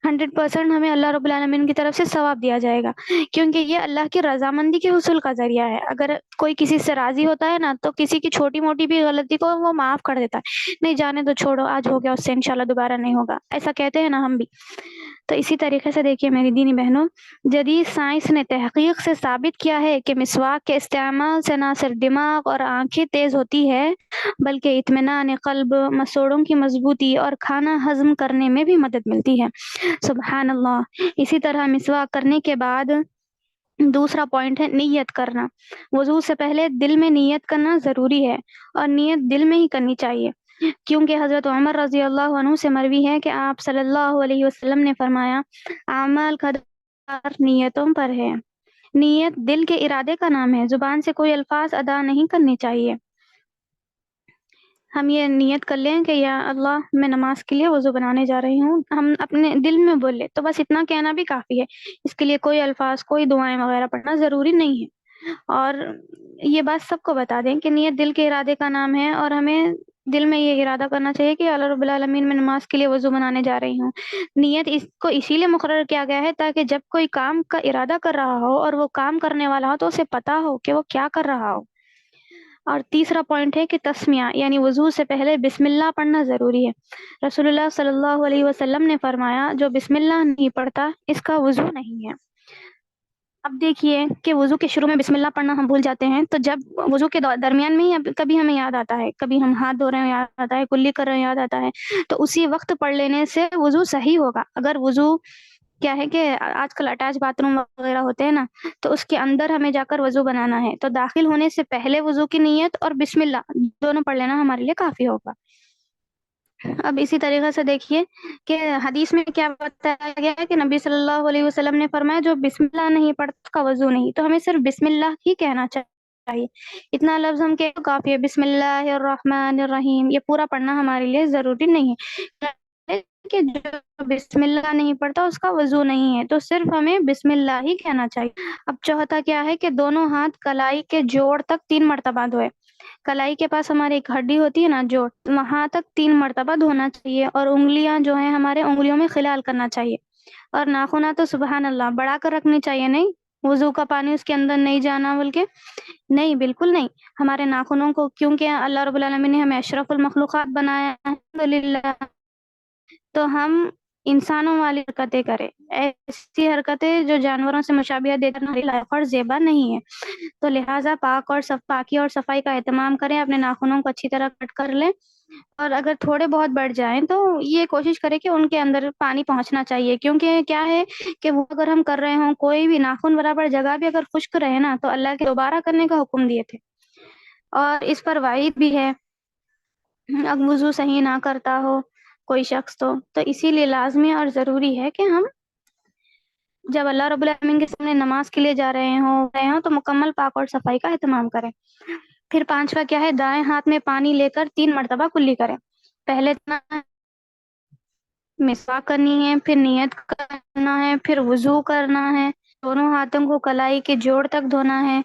100% ہمیں اللہ رب العالمین کی طرف سے ثواب دیا جائے گا، کیونکہ یہ اللہ کی رضامندی کے حصول کا ذریعہ ہے۔ اگر کوئی کسی سے راضی ہوتا ہے نا تو کسی کی چھوٹی موٹی بھی غلطی کو وہ معاف کر دیتا ہے، نہیں جانے تو چھوڑو، آج ہو گیا اس سے انشاءاللہ دوبارہ نہیں ہوگا، ایسا کہتے ہیں نا ہم بھی۔ تو اسی طریقے سے دیکھیے میری دینی بہنوں، جدید سائنس نے تحقیق سے ثابت کیا ہے کہ مسواک کے استعمال سے نہ صرف دماغ اور آنکھیں تیز ہوتی ہے بلکہ اطمینان قلب، مسوڑوں کی مضبوطی اور کھانا ہضم کرنے میں بھی مدد ملتی ہے۔ سبحان اللہ۔ اسی طرح مسواک کرنے کے بعد دوسرا پوائنٹ ہے نیت کرنا۔ وضو سے پہلے دل میں نیت کرنا ضروری ہے، اور نیت دل میں ہی کرنی چاہیے، کیونکہ حضرت عمر رضی اللہ عنہ سے مروی ہے کہ آپ صلی اللہ علیہ وسلم نے فرمایا، اعمال کا دار نیتوں پر ہے۔ نیت دل کے ارادے کا نام ہے، زبان سے کوئی الفاظ ادا نہیں کرنے چاہیے۔ ہم یہ نیت کر لیں کہ یا اللہ میں نماز کے لیے وضو بنانے جا رہی ہوں، ہم اپنے دل میں بول لیں تو بس اتنا کہنا بھی کافی ہے، اس کے لیے کوئی الفاظ، کوئی دعائیں وغیرہ پڑھنا ضروری نہیں ہے۔ اور یہ بات سب کو بتا دیں کہ نیت دل کے ارادے کا نام ہے، اور ہمیں دل میں یہ ارادہ کرنا چاہیے کہ اللہ رب العالمین میں نماز کے لیے وضو بنانے جا رہی ہوں۔ نیت اس کو اسی لیے مقرر کیا گیا ہے تاکہ جب کوئی کام کا ارادہ کر رہا ہو اور وہ کام کرنے والا ہو تو اسے پتا ہو کہ وہ کیا کر رہا ہو۔ اور تیسرا پوائنٹ ہے کہ تسمیہ، یعنی وضو سے پہلے بسم اللہ پڑھنا ضروری ہے۔ رسول اللہ صلی اللہ علیہ وسلم نے فرمایا، جو بسم اللہ نہیں پڑھتا اس کا وضو نہیں ہے۔ اب دیکھیے کہ وضو کے شروع میں بسم اللہ پڑھنا ہم بھول جاتے ہیں، تو جب وضو کے درمیان میں ہی کبھی ہمیں یاد آتا ہے، کبھی ہم ہاتھ دھو رہے ہیں یاد آتا ہے، کلی کر رہے ہیں یاد آتا ہے، تو اسی وقت پڑھ لینے سے وضو صحیح ہوگا۔ اگر وضو کیا ہے کہ آج کل اٹیچ باتھ روم وغیرہ ہوتے ہیں نا، تو اس کے اندر ہمیں جا کر وضو بنانا ہے، تو داخل ہونے سے پہلے وضو کی نیت اور بسم اللہ دونوں پڑھ لینا ہمارے لیے کافی ہوگا۔ اب اسی طریقے سے دیکھیے کہ حدیث میں کیا بتایا گیا ہے کہ نبی صلی اللہ علیہ وسلم نے فرمایا، جو بسم اللہ نہیں پڑھتا اس کا وضو نہیں، تو ہمیں صرف بسم اللہ ہی کہنا چاہیے، اتنا لفظ ہم کہہ کافی ہے، بسم اللہ الرحمن الرحیم، یہ پورا پڑھنا ہمارے لیے ضروری نہیں ہے کہ جو بسم اللہ نہیں پڑھتا اس کا وضو نہیں ہے، تو صرف ہمیں بسم اللہ ہی کہنا چاہیے۔ اب چوتھا کیا ہے کہ دونوں ہاتھ کلائی کے جوڑ تک 3 مرتبہ دھوئے۔ کلائی کے پاس ہماری ایک ہڈی ہوتی ہے نا جوڑ، وہاں تک 3 مرتبہ دھونا چاہیے، اور انگلیاں جو ہیں ہمارے انگلیوں میں خلال کرنا چاہیے، اور ناخناں تو سبحان اللہ بڑھا کر رکھنی چاہیے، نہیں وضو کا پانی اس کے اندر نہیں جانا، بلکہ نہیں، بالکل نہیں، ہمارے ناخنوں کو، کیونکہ اللہ رب العالمین نے ہمیں اشرف المخلوقات بنایا ہے الحمدللہ، تو ہم انسانوں والی حرکتیں کریں، ایسی حرکتیں جو جانوروں سے مشابہت دے کر ہمارے لائق اور زیبا نہیں ہے، تو لہٰذا پاکی اور صفائی کا اہتمام کریں، اپنے ناخنوں کو اچھی طرح کٹ کر لیں، اور اگر تھوڑے بہت بڑھ جائیں تو یہ کوشش کریں کہ ان کے اندر پانی پہنچنا چاہیے، کیونکہ کیا ہے کہ وہ اگر ہم کر رہے ہوں کوئی بھی ناخن برابر جگہ بھی اگر خشک رہے نا تو اللہ کے دوبارہ کرنے کا حکم دیے تھے، اور اس پر وعید بھی ہے اگر وضو صحیح نہ کرتا ہو کوئی شخص تو اسی لیے لازمی اور ضروری ہے کہ ہم جب اللہ رب العالمین کے سامنے نماز کے لیے جا رہے ہوں تو مکمل پاک اور صفائی کا اہتمام کریں۔ پھر 5واں کیا ہے، دائیں ہاتھ میں پانی لے کر 3 مرتبہ کلی کریں۔ پہلے مسواک کرنی ہے، پھر نیت کرنا ہے، پھر وضو کرنا ہے، دونوں ہاتھوں کو کلائی کے جوڑ تک دھونا ہے،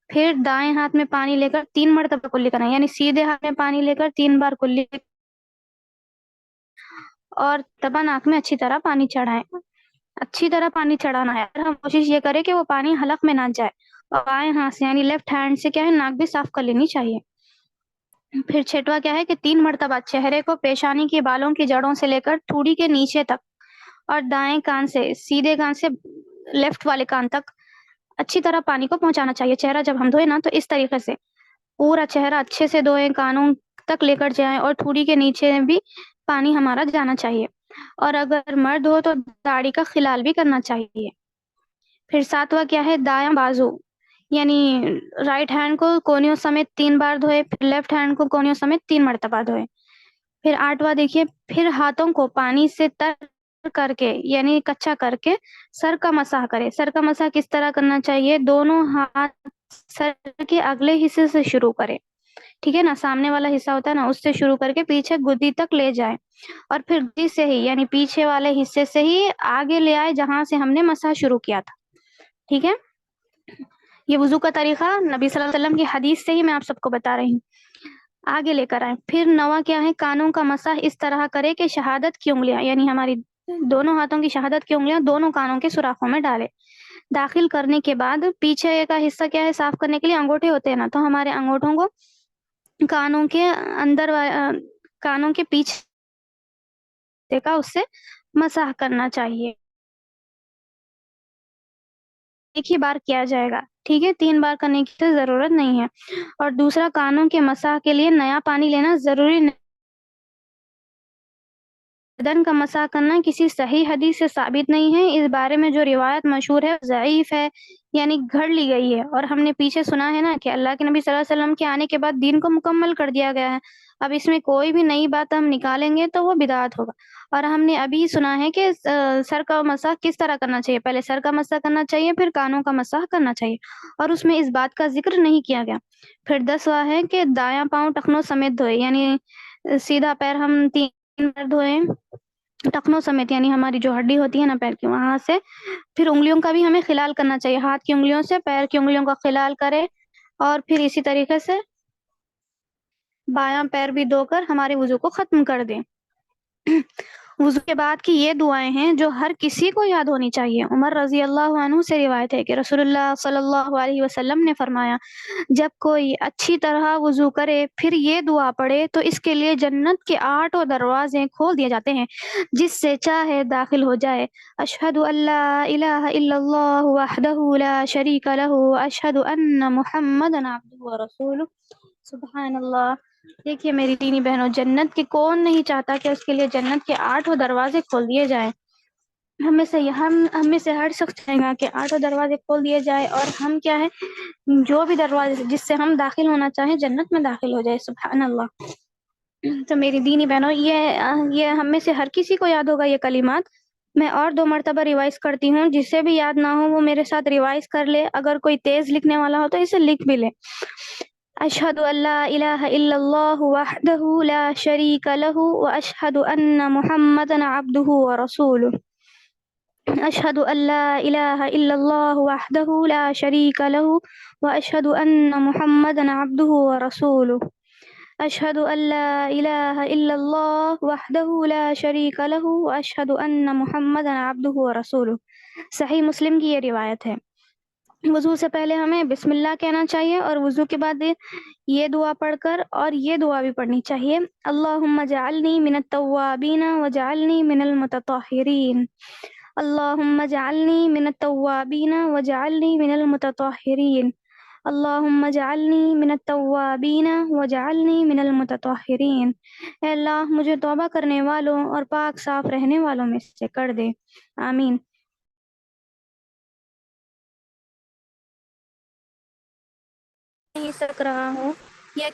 پھر دائیں ہاتھ میں پانی لے کر 3 مرتبہ کلی کرنا ہے، یعنی سیدھے ہاتھ میں پانی لے کر 3 بار کلی، اور تبا ناک میں اچھی طرح پانی چڑھائیں۔ اچھی طرح پانی چڑھانا ہے، اور ہم کوشش یہ کریں کہ وہ پانی حلق میں نہ جائے، اور بائیں ہاتھ سے یعنی لیفٹ ہینڈ سے کیا ہے، ناک بھی صاف کر لینی چاہیے۔ پھر 6واں کیا ہے کہ 3 مرتبہ چہرے کو پیشانی کے بالوں کی جڑوں سے لے کر ٹھوڑی کے نیچے تک، اور دائیں کان سے سیدھے کان سے لیفٹ والے کان تک اچھی طرح پانی کو پہنچانا چاہیے۔ چہرہ جب ہم دھوئیں نا تو اس طریقے سے پورا چہرہ اچھے سے دھوئیں، کانوں تک لے کر جائیں، اور ٹھوڑی کے نیچے بھی پانی ہمارا جانا چاہیے، اور اگر مرد ہو تو داڑھی کا خلال بھی کرنا چاہیے۔ پھر 7واں کیا ہے، دایاں بازو یعنی رائٹ ہینڈ کو کونیوں سمیت 3 بار دھوئے، پھر لیفٹ ہینڈ کو کونیوں سمیت 3 مرتبہ دھوئے۔ پھر 8واں دیکھیے، پھر ہاتھوں کو پانی سے تر کر کے یعنی کچا کر کے سر کا مسح کرے۔ سر کا مسح کس طرح کرنا چاہیے، دونوں ہاتھ سر کے اگلے حصے سے شروع کرے، ٹھیک ہے نا، سامنے والا حصہ ہوتا ہے نا، اس سے شروع کر کے پیچھے گدی تک لے جائیں، اور پھر گدی سے ہی یعنی پیچھے والے حصے سے ہی آگے لے آئے جہاں سے ہم نے مسح شروع کیا تھا، ٹھیک ہے۔ یہ وضو کا طریقہ نبی صلی اللہ علیہ وسلم کی حدیث سے ہی میں آپ سب کو بتا رہی ہوں، آگے لے کر آئیں۔ پھر 9واں کیا ہے، کانوں کا مسح اس طرح کرے کہ شہادت کی انگلیاں یعنی ہماری دونوں ہاتھوں کی شہادت کی انگلیاں دونوں کانوں کے سوراخوں میں ڈالے۔ داخل کرنے کے بعد پیچھے کا حصہ کیا ہے، صاف کرنے کے لیے انگوٹھے ہوتے ہیں نا، تو ہمارے انگوٹھوں کو کانوں کے اندر کانوں کے پیچھے کا اس سے مسح کرنا چاہیے، ایک ہی بار کیا جائے گا، ٹھیک ہے، 3 بار کرنے کی تو ضرورت نہیں ہے۔ اور دوسرا، کانوں کے مسح کے لیے نیا پانی لینا ضروری نہیں، بدن کا مسح کرنا کسی صحیح حدیث سے ثابت نہیں ہے، اس بارے میں جو روایت مشہور ہے ضعیف ہے، یعنی گھڑ لی گئی ہے، اور ہم نے پیچھے سنا ہے نا کہ اللہ کے نبی صلی اللہ علیہ وسلم کے آنے کے بعد دین کو مکمل کر دیا گیا ہے، اب اس میں کوئی بھی نئی بات ہم نکالیں گے تو وہ بدعت ہوگا۔ اور ہم نے ابھی سنا ہے کہ سر کا مسح کس طرح کرنا چاہیے، پہلے سر کا مسح کرنا چاہیے، پھر کانوں کا مسح کرنا چاہیے، اور اس میں اس بات کا ذکر نہیں کیا گیا۔ پھر 10واں ہے کہ دایاں پاؤں ٹخنوں سمیت دھوئے، یعنی سیدھا پیر ہم 3 بار دھوئیں ٹخنوں سمیت، یعنی ہماری جو ہڈی ہوتی ہے نا پیر کی وہاں سے۔ پھر انگلیوں کا بھی ہمیں خلال کرنا چاہیے، ہاتھ کی انگلیوں سے پیر کی انگلیوں کا خلال کرے، اور پھر اسی طریقے سے بایاں پیر بھی دھو کر ہمارے وضو کو ختم کر دیں۔ وضو کے بعد کی یہ دعائیں ہیں جو ہر کسی کو یاد ہونی چاہیے۔ عمر رضی اللہ عنہ سے روایت ہے کہ رسول اللہ صلی اللہ علیہ وسلم نے فرمایا، جب کوئی اچھی طرح وضو کرے پھر یہ دعا پڑھے تو اس کے لیے جنت کے 8 دروازے کھول دیے جاتے ہیں، جس سے چاہے داخل ہو جائے۔ اشہد ان لا الہ الا اللہ وحدہ لا شریک لہ اشہد ان محمدا عبدہ ورسولہ۔ سبحان اللہ۔ دیکھیے میری دینی بہنوں، جنت کے کون نہیں چاہتا کہ اس کے لیے جنت کے 8 دروازے کھول دیے جائیں۔ ہم میں سے ہر شخص چاہے گا کہ 8 دروازے کھول دیے جائے، اور ہم کیا ہے، جو بھی دروازے جس سے ہم داخل ہونا چاہیں جنت میں داخل ہو جائے۔ سبحان اللہ۔ تو میری دینی بہنوں، یہ ہم میں سے ہر کسی کو یاد ہوگا یہ کلمات۔ میں اور 2 مرتبہ ریوائز کرتی ہوں، جسے بھی یاد نہ ہو وہ میرے ساتھ ریوائز کر لے، اگر کوئی تیز لکھنے والا ہو تو اسے لکھ بھی لے۔ اشہد ان لا الہ الا اللہ وحدہ لا شریک لہ واشہد ان محمدا عبدہ ورسولہ۔ اشہد ان لا الہ الا اللہ وحدہ لا شریک لہ واشہد ان محمدا عبدہ ورسولہ۔ اشہد ان لا الہ الا اللہ وحدہ لا شریک لہ واشہد ان محمدا عبدہ ورسولہ۔ صحیح مسلم کی یہ روایت ہے۔ وضو سے پہلے ہمیں بسم اللہ کہنا چاہیے، اور وضو کے بعد یہ دعا پڑھ کر اور یہ دعا بھی پڑھنی چاہیے، اللہم اجعلنی من التوابین وجعلنی من المتطہرین۔ اللہم اجعلنی من التوابین وجعلنی من المتطہرین۔ اللہم اجعلنی من التوابین وجعلنی من المتطہرین۔ اے اللہ مجھے توبہ کرنے والوں اور پاک صاف رہنے والوں میں سے کر دے، آمین۔ نہیں سک رہا ہوں یا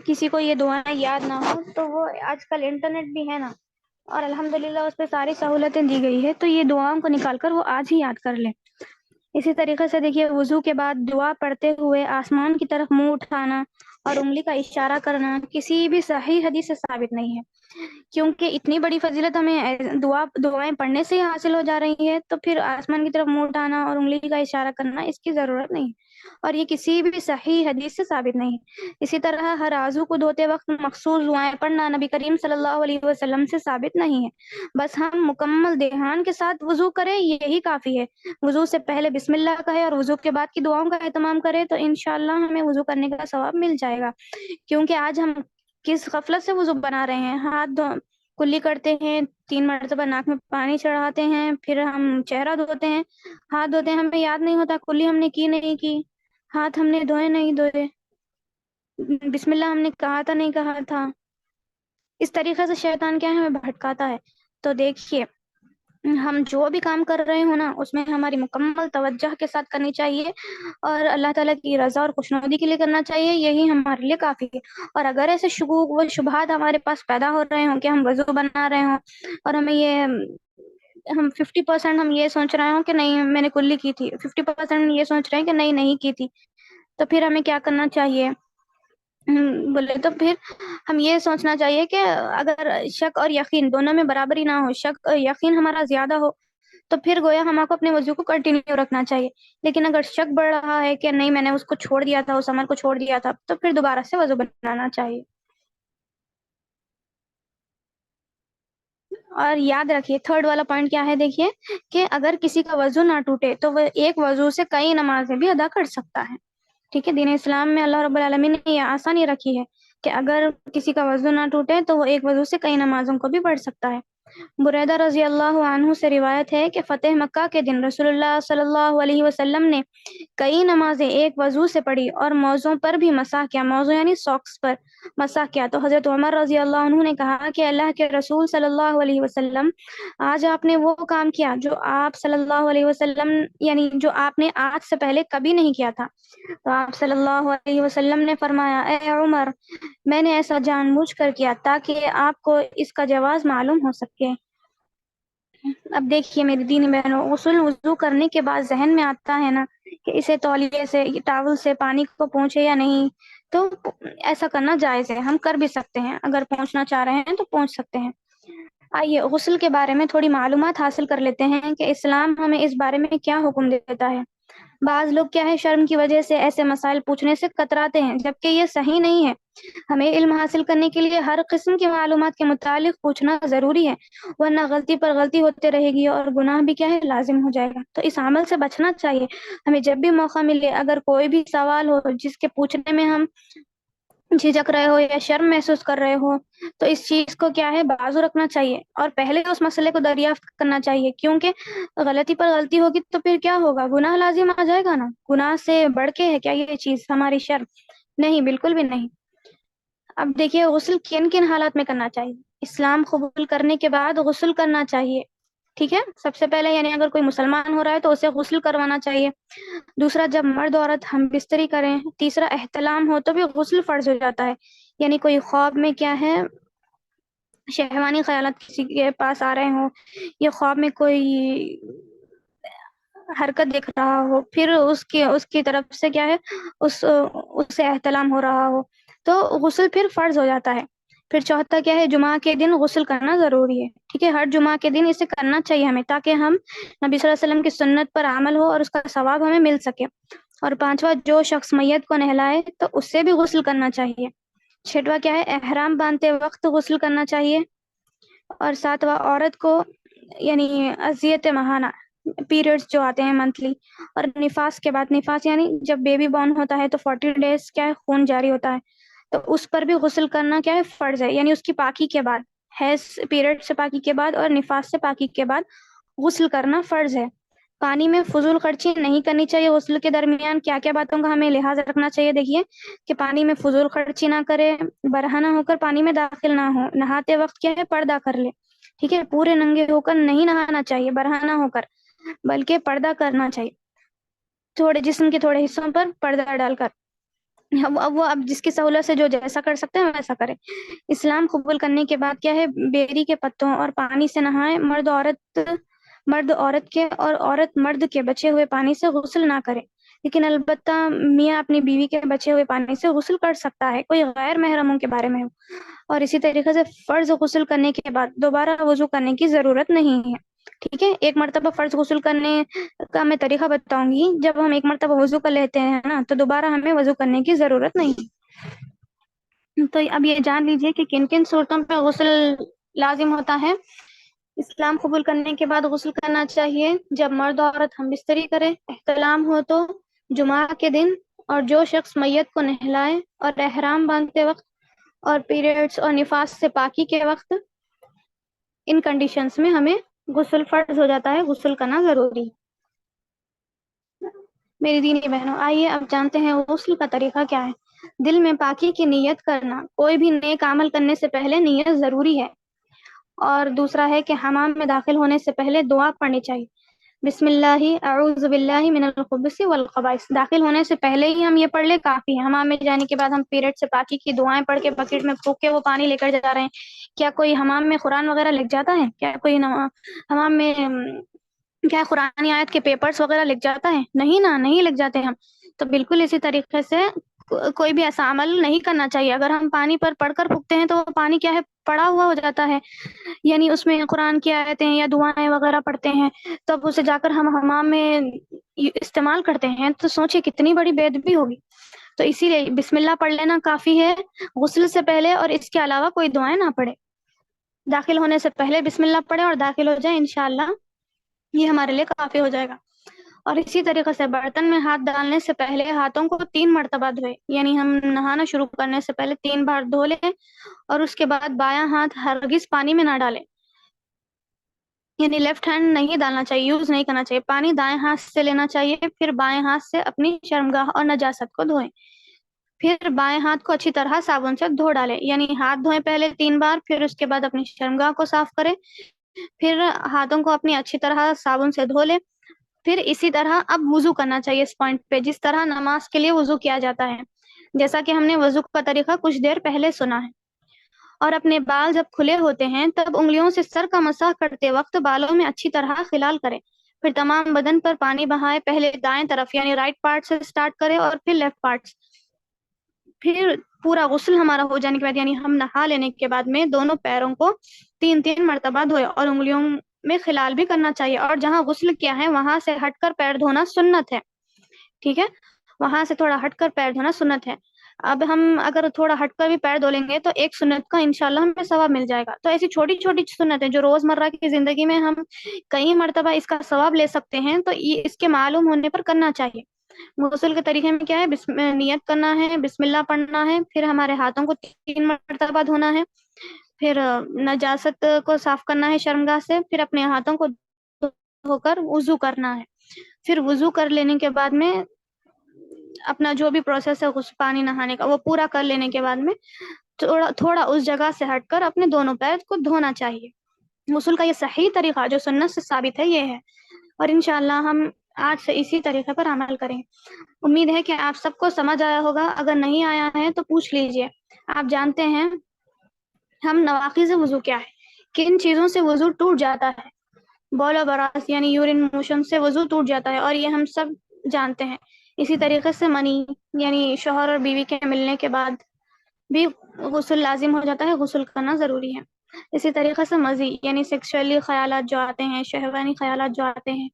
کسی کو یہ دعائیں یاد نہ ہو تو وہ آج کل انٹرنیٹ بھی ہے نا، اور الحمدللہ اس پہ ساری سہولتیں دی گئی ہے، تو یہ دعاؤں کو نکال کر وہ آج ہی یاد کر لیں۔ اسی طریقے سے دیکھیے، وضو کے بعد دعا پڑھتے ہوئے آسمان کی طرف منہ اٹھانا اور انگلی کا اشارہ کرنا کسی بھی صحیح حدیث سے ثابت نہیں ہے، کیونکہ اتنی بڑی فضیلت ہمیں دعائیں پڑھنے سے ہی حاصل ہو جا رہی ہے، تو پھر آسمان کی طرف منہ اٹھانا اور انگلی کا اشارہ کرنا اس کی ضرورت نہیں ہے، اور یہ کسی بھی صحیح حدیث سے ثابت نہیں ہے۔ اسی طرح ہر عضو کو دھوتے وقت مخصوص دعائیں پڑھنا نبی کریم صلی اللہ علیہ وسلم سے ثابت نہیں ہے، بس ہم مکمل دھیان کے ساتھ وضو کریں یہی کافی ہے۔ وضو سے پہلے بسم اللہ کہے اور وضو کے بعد کی دعاؤں کا اہتمام کرے تو انشاءاللہ ہمیں وضو کرنے کا ثواب مل جائے گا، کیونکہ آج ہم کس غفلت سے وضو بنا رہے ہیں۔ کلی کرتے ہیں، 3 مرتبہ ناک میں پانی چڑھاتے ہیں، پھر ہم چہرہ دھوتے ہیں، ہاتھ دھوتے ہیں، ہمیں یاد نہیں ہوتا کلی ہم نے کی نہیں کی، ہاتھ ہم نے دھوئے نہیں دھوئے، بسم اللہ ہم نے کہا تھا نہیں کہا تھا۔ اس طریقے سے شیطان کیا ہے، ہمیں بھٹکاتا ہے۔ تو دیکھیے، ہم جو بھی کام کر رہے ہوں نا، اس میں ہماری مکمل توجہ کے ساتھ کرنی چاہیے اور اللہ تعالیٰ کی رضا اور خوشنودی کے لیے کرنا چاہیے، یہی ہمارے لیے کافی ہے۔ اور اگر ایسے شکوک و شبہات ہمارے پاس پیدا ہو رہے ہوں کہ ہم وضو بنا رہے ہوں اور ہم 50% ہم یہ سوچ رہے ہوں کہ نہیں میں نے کلی کی تھی، 50% یہ سوچ رہے ہیں کہ نہیں کی تھی، تو پھر ہمیں کیا کرنا چاہیے بولے تو پھر ہم یہ سوچنا چاہیے کہ اگر شک اور یقین دونوں میں برابری نہ ہو، شک اور یقین ہمارا زیادہ ہو، تو پھر گویا ہم کو اپنے وضو کو کنٹینیو رکھنا چاہیے۔ لیکن اگر شک بڑھ رہا ہے کہ نہیں میں نے اس کو چھوڑ دیا تھا، اس عمل کو چھوڑ دیا تھا، تو پھر دوبارہ سے وضو بنانا چاہیے۔ اور یاد رکھیے، تھرڈ والا پوائنٹ کیا ہے، دیکھیے کہ اگر کسی کا وضو نہ ٹوٹے تو وہ ایک وضو سے کئی نمازیں بھی ادا کر سکتا ہے۔ ٹھیک ہے، دین اسلام میں اللہ رب العالمین نے یہ آسانی رکھی ہے کہ اگر کسی کا وضو نہ ٹوٹے تو وہ ایک وضو سے کئی نمازوں کو بھی پڑھ سکتا ہے۔ بریدہ رضی اللہ عنہ سے روایت ہے کہ فتح مکہ کے دن رسول اللہ صلی اللہ علیہ وسلم نے کئی نمازیں ایک وضو سے پڑھی اور موزوں پر بھی مسح کیا، موزوں یعنی ساکس پر مسح کیا۔ تو حضرت عمر رضی اللہ عنہ نے کہا کہ اللہ کے رسول صلی اللہ علیہ وسلم، آج آپ نے وہ کام کیا جو آپ صلی اللہ علیہ وسلم یعنی جو آپ نے آج سے پہلے کبھی نہیں کیا تھا۔ تو آپ صلی اللہ علیہ وسلم نے فرمایا، اے عمر، میں نے ایسا جان بوجھ کر کیا تاکہ آپ کو اس کا جواز معلوم ہو سکے۔ اب دیکھیے میری دینی بہنوں، غسل وضو کرنے کے بعد ذہن میں آتا ہے نا کہ اسے تولیے سے ٹاول سے پانی کو پہنچے یا نہیں، تو ایسا کرنا جائز ہے، ہم کر بھی سکتے ہیں، اگر پہنچنا چاہ رہے ہیں تو پہنچ سکتے ہیں۔ آئیے غسل کے بارے میں تھوڑی معلومات حاصل کر لیتے ہیں کہ اسلام ہمیں اس بارے میں کیا حکم دیتا ہے۔ بعض لوگ کیا ہے، شرم کی وجہ سے ایسے مسائل پوچھنے سے کتراتے ہیں، جبکہ یہ صحیح نہیں ہے۔ ہمیں علم حاصل کرنے کے لیے ہر قسم کی معلومات کے متعلق پوچھنا ضروری ہے، ورنہ غلطی پر غلطی ہوتے رہے گی اور گناہ بھی کیا ہے، لازم ہو جائے گا۔ تو اس عمل سے بچنا چاہیے۔ ہمیں جب بھی موقع ملے، اگر کوئی بھی سوال ہو جس کے پوچھنے میں ہم جھجک رہے ہو یا شرم محسوس کر رہے ہو، تو اس چیز کو کیا ہے، بازو رکھنا چاہیے اور پہلے اس مسئلے کو دریافت کرنا چاہیے، کیونکہ غلطی پر غلطی ہوگی تو پھر کیا ہوگا، گناہ لازم آ جائے گا نا۔ گناہ سے بڑھ کے ہے کیا یہ چیز ہماری شرم؟ نہیں، بالکل بھی نہیں۔ اب دیکھیے غسل کن کن حالات میں کرنا چاہیے۔ اسلام قبول کرنے کے بعد غسل کرنا چاہیے، ٹھیک ہے، سب سے پہلے یعنی اگر کوئی مسلمان ہو رہا ہے تو اسے غسل کروانا چاہیے۔ دوسرا، جب مرد عورت ہم بستری کریں۔ تیسرا، احتلام ہو تو بھی غسل فرض ہو جاتا ہے، یعنی کوئی خواب میں کیا ہے، شہوانی خیالات کسی کے پاس آ رہے ہوں، یا خواب میں کوئی حرکت دیکھ رہا ہو، پھر اس کی طرف سے کیا ہے، اس سے احتلام ہو رہا ہو، تو غسل پھر فرض ہو جاتا ہے۔ پھر چوتھا کیا ہے، جمعہ کے دن غسل کرنا ضروری ہے، ٹھیک ہے، ہر جمعہ کے دن اسے کرنا چاہیے ہمیں، تاکہ ہم نبی صلی اللہ علیہ وسلم کی سنت پر عمل ہو اور اس کا ثواب ہمیں مل سکے۔ اور پانچواں، جو شخص میت کو نہلائے تو اس سے بھی غسل کرنا چاہیے۔ چھٹواں کیا ہے، احرام باندھتے وقت غسل کرنا چاہیے۔ اور ساتواں، عورت کو یعنی اذیت ماہانہ پیریڈز جو آتے ہیں منتھلی، اور نفاس کے بعد، نفاس یعنی جب بیبی بورن ہوتا ہے تو 40 ڈیز کیا ہے، خون جاری ہوتا ہے، تو اس پر بھی غسل کرنا کیا ہے، فرض ہے، یعنی اس کی پاکی کے بعد، حیض پیریڈ سے پاکی کے بعد اور نفاس سے پاکی کے بعد غسل کرنا فرض ہے۔ پانی میں فضول خرچی نہیں کرنی چاہیے۔ غسل کے درمیان کیا کیا باتوں کا ہمیں لحاظ رکھنا چاہیے، دیکھیے کہ پانی میں فضول خرچی نہ کرے، برہنہ ہو کر پانی میں داخل نہ ہو، نہاتے وقت کیا ہے، پردہ کر لے، ٹھیک ہے، پورے ننگے ہو کر نہیں نہانا چاہیے برہنہ ہو کر، بلکہ پردہ کرنا چاہیے، تھوڑے جسم کے تھوڑے حصوں پر پردہ ڈال کر۔ وہ اب جس کی سہولت سے جو جیسا کر سکتے ہیں ویسا کرے۔ اسلام قبول کرنے کے بعد کیا ہے، بیری کے پتوں اور پانی سے نہائے، مرد عورت کے اور عورت مرد کے بچے ہوئے پانی سے غسل نہ کرے، لیکن البتہ میاں اپنی بیوی کے بچے ہوئے پانی سے غسل کر سکتا ہے، کوئی غیر محرموں کے بارے میں ہو۔ اور اسی طریقے سے فرض غسل کرنے کے بعد دوبارہ وضو کرنے کی ضرورت نہیں ہے۔ ٹھیک ہے، ایک مرتبہ فرض غسل کرنے کا میں طریقہ بتاؤں گی۔ جب ہم ایک مرتبہ وضو کر لیتے ہیں نا تو دوبارہ ہمیں وضو کرنے کی ضرورت نہیں ہے۔ تو اب یہ جان لیجئے کہ کن کن صورتوں پہ غسل لازم ہوتا ہے۔ اسلام قبول کرنے کے بعد غسل کرنا چاہیے جب مرد اور عورت ہم بستری کرے، احتلام ہو تو، جمعہ کے دن، اور جو شخص میت کو نہلائے، اور احرام باندھتے وقت، اور پیریڈز اور نفاس سے پاکی کے وقت۔ ان کنڈیشنز میں ہمیں غسل فرض ہو جاتا ہے، غسل کرنا ضروری ہے۔ میری دینی بہنوں، آئیے اب جانتے ہیں غسل کا طریقہ کیا ہے۔ دل میں پاکی کی نیت کرنا، کوئی بھی نیک عمل کرنے سے پہلے نیت ضروری ہے۔ اور دوسرا ہے کہ حمام میں داخل ہونے سے پہلے دعا پڑھنی چاہیے، بسم اللہ اعوذ باللہ من الخبث والخبائث۔ داخل ہونے سے پہلے ہی ہم یہ پڑھ لیں کافی ہے۔ حمام میں جانے کے بعد ہم پیریڈ سے پاکی کی دعائیں پڑھ کے بکیٹ میں پھونک کے وہ پانی لے کر جا رہے ہیں، کیا کوئی حمام میں قرآن وغیرہ لکھ جاتا ہے؟ کیا کوئی حمام میں کیا قرآن آیت کے پیپرز وغیرہ لکھ جاتا ہے؟ نہیں نا، نہیں لکھ جاتے ہم۔ تو بالکل اسی طریقے سے کوئی بھی ایسا عمل نہیں کرنا چاہیے۔ اگر ہم پانی پر پڑھ کر پھونکتے ہیں تو وہ پانی کیا ہے، پڑا ہوا ہو جاتا ہے، یعنی اس میں قرآن کی آیتیں یا دعائیں وغیرہ پڑھتے ہیں، تب اسے جا کر ہم حمام میں استعمال کرتے ہیں تو سوچیں کتنی بڑی بے ادبی ہوگی۔ تو اسی لیے بسم اللہ پڑھ لینا کافی ہے غسل سے پہلے، اور اس کے علاوہ کوئی دعائیں نہ پڑھے۔ داخل ہونے سے پہلے بسم اللہ پڑھے اور داخل ہو جائیں، انشاءاللہ یہ ہمارے لیے کافی ہو جائے گا۔ اور اسی طریقے سے برتن میں ہاتھ ڈالنے سے پہلے ہاتھوں کو 3 مرتبہ دھوئے، یعنی ہم نہانا شروع کرنے سے پہلے 3 بار دھو لیں، اور اس کے بعد بایاں ہاتھ ہرگز پانی میں نہ ڈالیں، یعنی لیفٹ ہینڈ نہیں ڈالنا چاہیے، یوز نہیں کرنا چاہیے۔ پانی دائیں ہاتھ سے لینا چاہیے، پھر بائیں ہاتھ سے اپنی شرمگاہ اور نجاست کو دھوئیں، پھر بائیں ہاتھ کو اچھی طرح صابن سے دھو ڈالیں، یعنی ہاتھ دھوئیں پہلے 3 بار، پھر اس کے بعد اپنی شرمگاہ کو صاف کریں، پھر ہاتھوں کو اپنی اچھی طرح صابن سے دھو لیں۔ پھر اسی طرح اب وضو کرنا چاہیے اس پوائنٹ پہ، جس طرح نماز کے لیے وضو کیا جاتا ہے، جیسا کہ ہم نے وضو کا طریقہ کچھ دیر پہلے سنا ہے۔ اور اپنے بال جب کھلے ہوتے ہیں تب انگلیوں سے سر کا مسح کرتے وقت بالوں میں اچھی طرح خلال کریں، پھر تمام بدن پر پانی بہائے، پہلے دائیں طرف یعنی رائٹ پارٹ سے سٹارٹ کریں اور پھر لیفٹ پارٹ۔ پھر پورا غسل ہمارا ہو جانے کے بعد، یعنی ہم نہا لینے کے بعد میں دونوں پیروں کو 3 مرتبہ دھوئے، اور انگلیوں میں خلال بھی کرنا چاہیے، اور جہاں غسل کیا ہے وہاں سے ہٹ کر پیر دھونا سنت ہے۔ ٹھیک ہے، وہاں سے تھوڑا ہٹ کر پیر دھونا سنت ہے۔ اب ہم اگر تھوڑا ہٹ کر بھی پیر دھو لیں گے تو ایک سنت کا انشاءاللہ ہمیں ثواب مل جائے گا۔ تو ایسی چھوٹی چھوٹی سنتیں جو روزمرہ کی زندگی میں ہم کئی مرتبہ اس کا ثواب لے سکتے ہیں، تو یہ اس کے معلوم ہونے پر کرنا چاہیے۔ غسل کے طریقے میں کیا ہے، نیت کرنا ہے، بسم اللہ پڑھنا ہے، پھر ہمارے ہاتھوں کو 3 مرتبہ دھونا ہے، پھر نجاست کو صاف کرنا ہے شرمگاہ سے، پھر اپنے ہاتھوں کو دھو کر وضو کرنا ہے، پھر وضو کر لینے کے بعد میں اپنا جو بھی پروسیس ہے غسل پانی نہانے کا وہ پورا کر لینے کے بعد میں تھوڑا اس جگہ سے ہٹ کر اپنے دونوں پیر کو دھونا چاہیے۔ غسل کا یہ صحیح طریقہ جو سنت سے ثابت ہے یہ ہے، اور انشاءاللہ ہم آج سے اسی طریقے پر عمل کریں۔ امید ہے کہ آپ سب کو سمجھ آیا ہوگا، اگر نہیں آیا ہے تو پوچھ لیجئے۔ آپ جانتے ہیں ہم نواقض وضو کیا ہے، کن چیزوں سے وضو ٹوٹ جاتا ہے؟ بول و براس یعنی یورین موشن سے وضو ٹوٹ جاتا ہے، اور یہ ہم سب جانتے ہیں۔ اسی طریقے سے منی یعنی شوہر اور بیوی کے ملنے کے بعد بھی غسل لازم ہو جاتا ہے، غسل کرنا ضروری ہے۔ اسی طریقے سے مزی یعنی سیکشولی خیالات جو آتے ہیں، شہوانی خیالات جو آتے ہیں،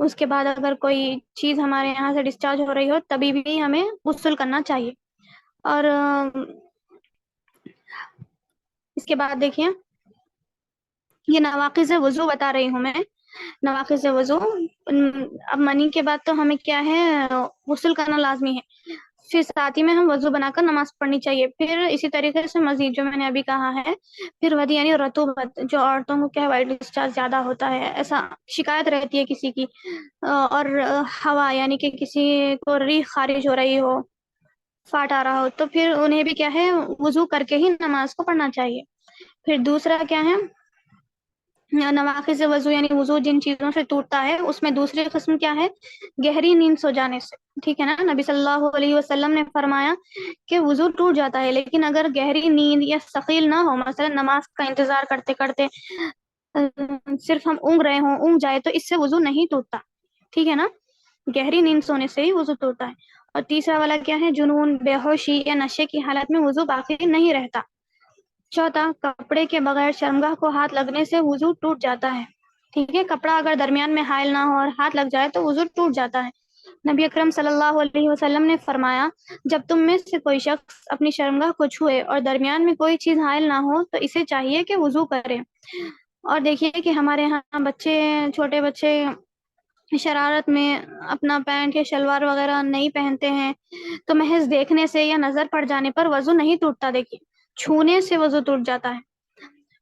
اس کے بعد اگر کوئی چیز ہمارے یہاں سے ڈسچارج ہو رہی ہو تبھی بھی ہمیں غسل کرنا چاہیے۔ اور اس کے بعد دیکھیں، یہ نواقض وضو بتا رہی ہوں میں، نواقض وضو۔ اب منی کے بعد تو ہمیں کیا ہے، غسل کرنا لازمی ہے، پھر ساتھ ہی میں ہم وضو بنا کر نماز پڑھنی چاہیے، پھر اسی طریقے سے مزید جو میں نے ابھی کہا ہے، پھر ودی یعنی رطوبت، جو عورتوں کو کیا وائٹ ڈسچارج زیادہ ہوتا ہے، ایسا شکایت رہتی ہے کسی کی، اور ہوا یعنی کہ کسی کو ریح خارج ہو رہی ہو، فاٹ آ رہا ہو، تو پھر انہیں بھی کیا ہے وضو کر کے ہی نماز کو پڑھنا چاہیے۔ پھر دوسرا کیا ہے، نواقض وضو یعنی وضو جن چیزوں سے ٹوٹتا ہے اس میں دوسری قسم کیا ہے؟ گہری نیند سو جانے سے، ٹھیک ہے نا۔ نبی صلی اللہ علیہ وسلم نے فرمایا کہ وضو ٹوٹ جاتا ہے، لیکن اگر گہری نیند یا ثقیل نہ ہو، مثلا نماز کا انتظار کرتے کرتے صرف ہم اونگ رہے ہوں، اونگ جائے، تو اس سے وضو نہیں ٹوٹتا، ٹھیک ہے نا۔ گہری نیند سونے سے ہی وضو ٹوٹتا ہے۔ اور تیسرا والا کیا ہے؟ جنون، بے ہوشی یا نشے کی حالت میں وضو باقی نہیں رہتا۔ چوتھا، کپڑے کے بغیر شرمگاہ کو ہاتھ لگنے سے وضو ٹوٹ جاتا ہے، ٹھیک ہے۔ کپڑا اگر درمیان میں حائل نہ ہو اور ہاتھ لگ جائے تو وضو ٹوٹ جاتا ہے۔ نبی اکرم صلی اللہ علیہ وسلم نے فرمایا، جب تم میں سے کوئی شخص اپنی شرمگاہ کو چھوئے اور درمیان میں کوئی چیز حائل نہ ہو تو اسے چاہیے کہ وضو کرے۔ اور دیکھیے کہ ہمارے ہاں بچے، چھوٹے بچے شرارت میں اپنا پینٹ یا شلوار وغیرہ نہیں پہنتے ہیں، تو محض دیکھنے سے یا نظر پڑ جانے پر وضو نہیں ٹوٹتا، دیکھیے چھونے سے وضو ٹوٹ جاتا ہے۔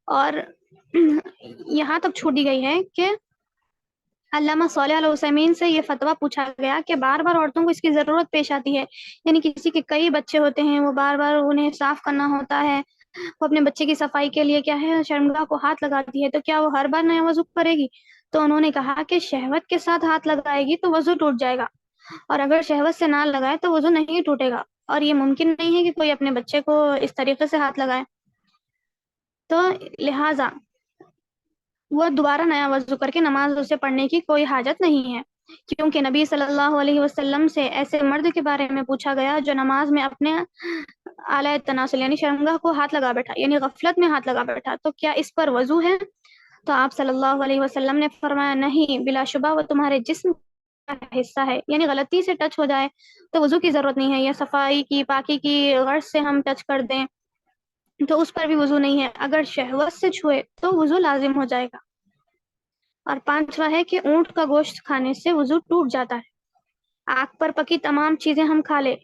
اور یہاں تک چھوٹی گئی ہے کہ علامہ صالح العثیمین سے یہ فتویٰ پوچھا گیا کہ بار بار عورتوں کو اس کی ضرورت پیش آتی ہے، یعنی کسی کے کئی بچے ہوتے ہیں، وہ بار بار انہیں صاف کرنا ہوتا ہے، وہ اپنے بچے کی صفائی کے لیے کیا ہے، شرمگاہ کو ہاتھ لگاتی ہے، تو کیا وہ ہر بار نیا وضو کرے گی؟ تو انہوں نے کہا کہ شہوت کے ساتھ ہاتھ لگائے گی تو وضو ٹوٹ جائے گا، اور اگر شہوت سے نہ لگائے تو وضو نہیں ٹوٹے گا، اور یہ ممکن نہیں ہے کہ کوئی اپنے بچے کو اس طریقے سے ہاتھ لگائے۔ تو لہٰذا وہ دوبارہ نیا وضو کر کے نماز اسے پڑھنے کی کوئی حاجت نہیں ہے، کیونکہ نبی صلی اللہ علیہ وسلم سے ایسے مرد کے بارے میں پوچھا گیا جو نماز میں اپنے اعلی تناسل یعنی شرمگاہ کو ہاتھ لگا بیٹھا، یعنی غفلت میں ہاتھ لگا بیٹھا، تو کیا اس پر وضو ہے؟ تو آپ صلی اللہ علیہ وسلم نے فرمایا، نہیں، بلا شبہ وہ تمہارے جسم کا حصہ ہے، یعنی غلطی سے ٹچ ہو جائے تو وضو کی ضرورت نہیں ہے، یا صفائی کی پاکی کی غرض سے ہم ٹچ کر دیں تو اس پر بھی وضو نہیں ہے، اگر شہوت سے چھوئے تو وضو لازم ہو جائے گا۔ اور پانچواں ہے کہ اونٹ کا گوشت کھانے سے وضو ٹوٹ جاتا ہے۔ آگ پر پکی تمام چیزیں ہم کھا لیں،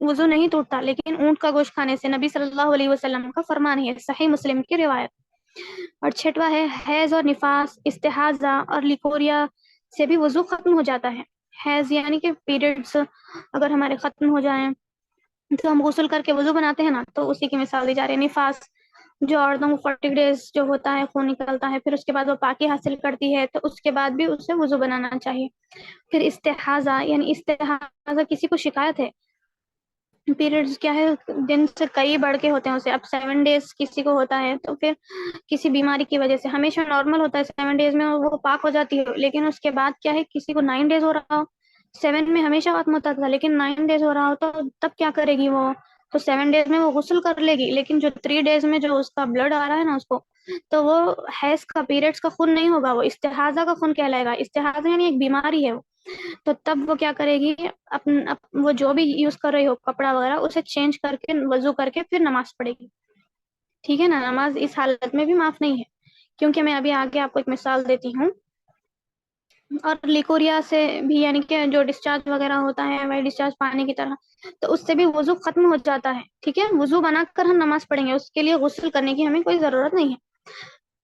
وضو نہیں ٹوٹتا، لیکن اونٹ کا گوشت کھانے سے نبی صلی اللہ علیہ وسلم کا فرمان ہے، صحیح مسلم کی روایت۔ اور چھٹواں ہے حیض اور نفاس، استحاضہ اور لیکوریا سے بھی وضو ختم ہو جاتا ہے۔ حیض یعنی کہ پیریڈز اگر ہمارے ختم ہو جائیں تو ہم غسل کر کے وضو بناتے ہیں نا، تو اسی کی مثال دی جا رہی ہے۔ نفاس، جو عورتوں کو 40 ڈیز جو ہوتا ہے خون نکلتا ہے، پھر اس کے بعد وہ پاکی حاصل کرتی ہے تو اس کے بعد بھی اسے وضو بنانا چاہیے۔ پھر استحاضہ یعنی استحاضہ کسی کو شکایت ہے، پیریڈز کیا ہے دن سے کئی بڑھ کے ہوتے ہیں اسے، اب 7 ڈیز کسی کو ہوتا ہے تو پھر کسی بیماری کی وجہ سے ہمیشہ نارمل ہوتا ہے 7 ڈیز میں وہ پاک ہو جاتی ہے، لیکن اس کے بعد کیا ہے کسی کو 9 ڈیز ہو رہا ہو، 7 میں ہمیشہ ختم ہوتا تھا لیکن 9 ڈیز ہو رہا ہو تو تب کیا کرے گی وہ؟ تو 7 ڈیز میں وہ غسل کر لے گی، لیکن جو 3 ڈیز میں جو اس کا بلڈ آ رہا ہے نا اس کو، تو وہ حیض کا پیریڈز کا خون نہیں ہوگا، وہ استحاضہ کا خون کہلائے گا۔ استحاضہ یعنی ایک بیماری ہے وہ، تو تب وہ کیا کرے گی، وہ جو بھی یوز کر رہی ہو کپڑا وغیرہ اسے چینج کر کے وضو کر کے پھر نماز پڑھے گی، ٹھیک ہے نا۔ نماز اس حالت میں بھی معاف نہیں ہے، کیونکہ میں ابھی آگے آپ کو ایک مثال دیتی ہوں۔ اور لیکوریا سے بھی یعنی کہ جو ڈسچارج وغیرہ ہوتا ہے وہی ڈسچارج پانی کی طرح، تو اس سے بھی وضو ختم ہو جاتا ہے، ٹھیک ہے۔ وضو بنا کر ہم نماز پڑھیں گے، اس کے لیے غسل کرنے کی ہمیں کوئی ضرورت نہیں ہے۔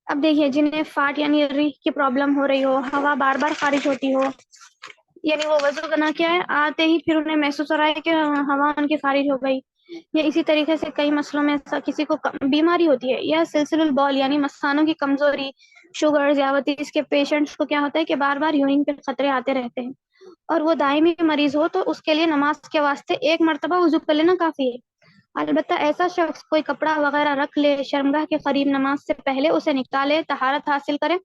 اب دیکھیے جنہیں فاٹ یعنی ریح کی پرابلم ہو رہی ہو، ہوا بار بار خارج ہوتی ہو، یعنی وہ وضو بنا کے آئے، آتے ہی پھر انہیں محسوس ہو رہا ہے کہ ہوا ان کی خارج ہو گئی، یا اسی طریقے سے کئی مسئلوں میں کسی کو بیماری ہوتی ہے، یا سلسلہ البول یعنی مثانوں کی کمزوری، شوگر، ذیابیطس کے پیشنٹس کو کیا ہوتا ہے کہ بار بار یورین کے خطرے آتے رہتے ہیں، اور وہ دائمی مریض ہو تو اس کے لیے نماز کے واسطے ایک مرتبہ وضو کر لینا کافی ہے۔ البتہ ایسا شخص کوئی کپڑا وغیرہ رکھ لے شرمگاہ کے قریب، نماز سے پہلے اسے نکالے، طہارت حاصل کرے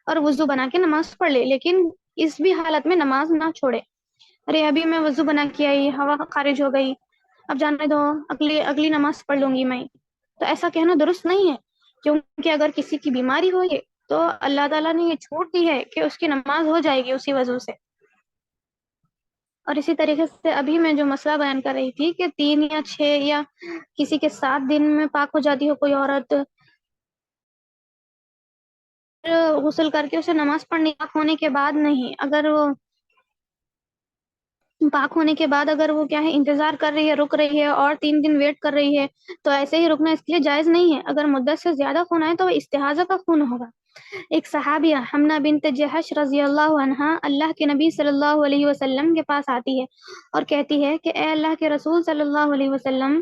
اور وضو بنا کے نماز پڑھ لے، لیکن اس بھی حالت میں نماز نہ چھوڑے۔ ارے ابھی میں وضو بنا کے آئی، ہوا خارج ہو گئی، اب جانے دو، اگلی نماز پڑھ لوں گی میں، تو ایسا کہنا درست نہیں ہے، کیونکہ اگر کسی کی بیماری ہو یہ تو اللہ تعالیٰ نے یہ چھوٹ دی ہے کہ اس کی نماز ہو جائے گی اسی وضو سے۔ اور اسی طریقے سے ابھی میں جو مسئلہ بیان کر رہی تھی کہ 3 یا 6 یا کسی کے 7 دن میں پاک ہو جاتی ہو کوئی عورت، غسل کر کے اسے نماز پڑھنی، پاک ہونے کے بعد نہیں، اگر وہ پاک ہونے کے بعد اگر وہ کیا ہے انتظار کر رہی ہے، رک رہی ہے اور 3 دن ویٹ کر رہی ہے، تو ایسے ہی رکنا اس کے لیے جائز نہیں ہے۔ اگر مدت سے زیادہ خون آئے تو وہ استحاضہ کا خون ہوگا۔ ایک صحابیہ حمنہ بنت جہش رضی اللہ عنہا اللہ کے نبی صلی اللہ علیہ وسلم کے پاس آتی ہے اور کہتی ہے کہ اے اللہ کے رسول صلی اللہ علیہ وسلم،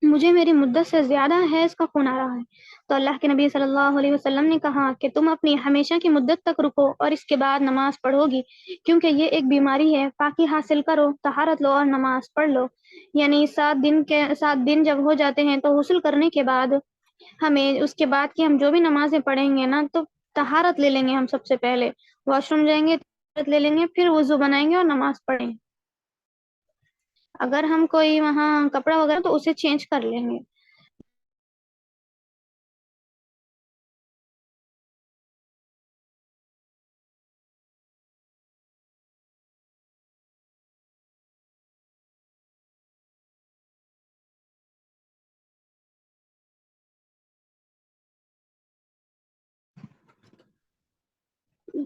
مجھے میری مدت سے زیادہ حیض کا خون آ رہا ہے، تو اللہ کے نبی صلی اللہ علیہ وسلم نے کہا کہ تم اپنی ہمیشہ کی مدت تک رکو اور اس کے بعد نماز پڑھو گی، کیونکہ یہ ایک بیماری ہے۔ پاکی حاصل کرو، طہارت لو اور نماز پڑھ لو۔ یعنی 7 دن جب ہو جاتے ہیں تو غسل کرنے کے بعد ہمیں اس کے بعد کی ہم جو بھی نمازیں پڑھیں گے نا تو طہارت لے لیں گے، ہم سب سے پہلے واش روم جائیں گے، طہارت لے لیں گے، پھر وضو بنائیں گے اور نماز پڑھیں گے۔ اگر ہم کوئی وہاں کپڑا وغیرہ تو اسے چینج کر لیں گے۔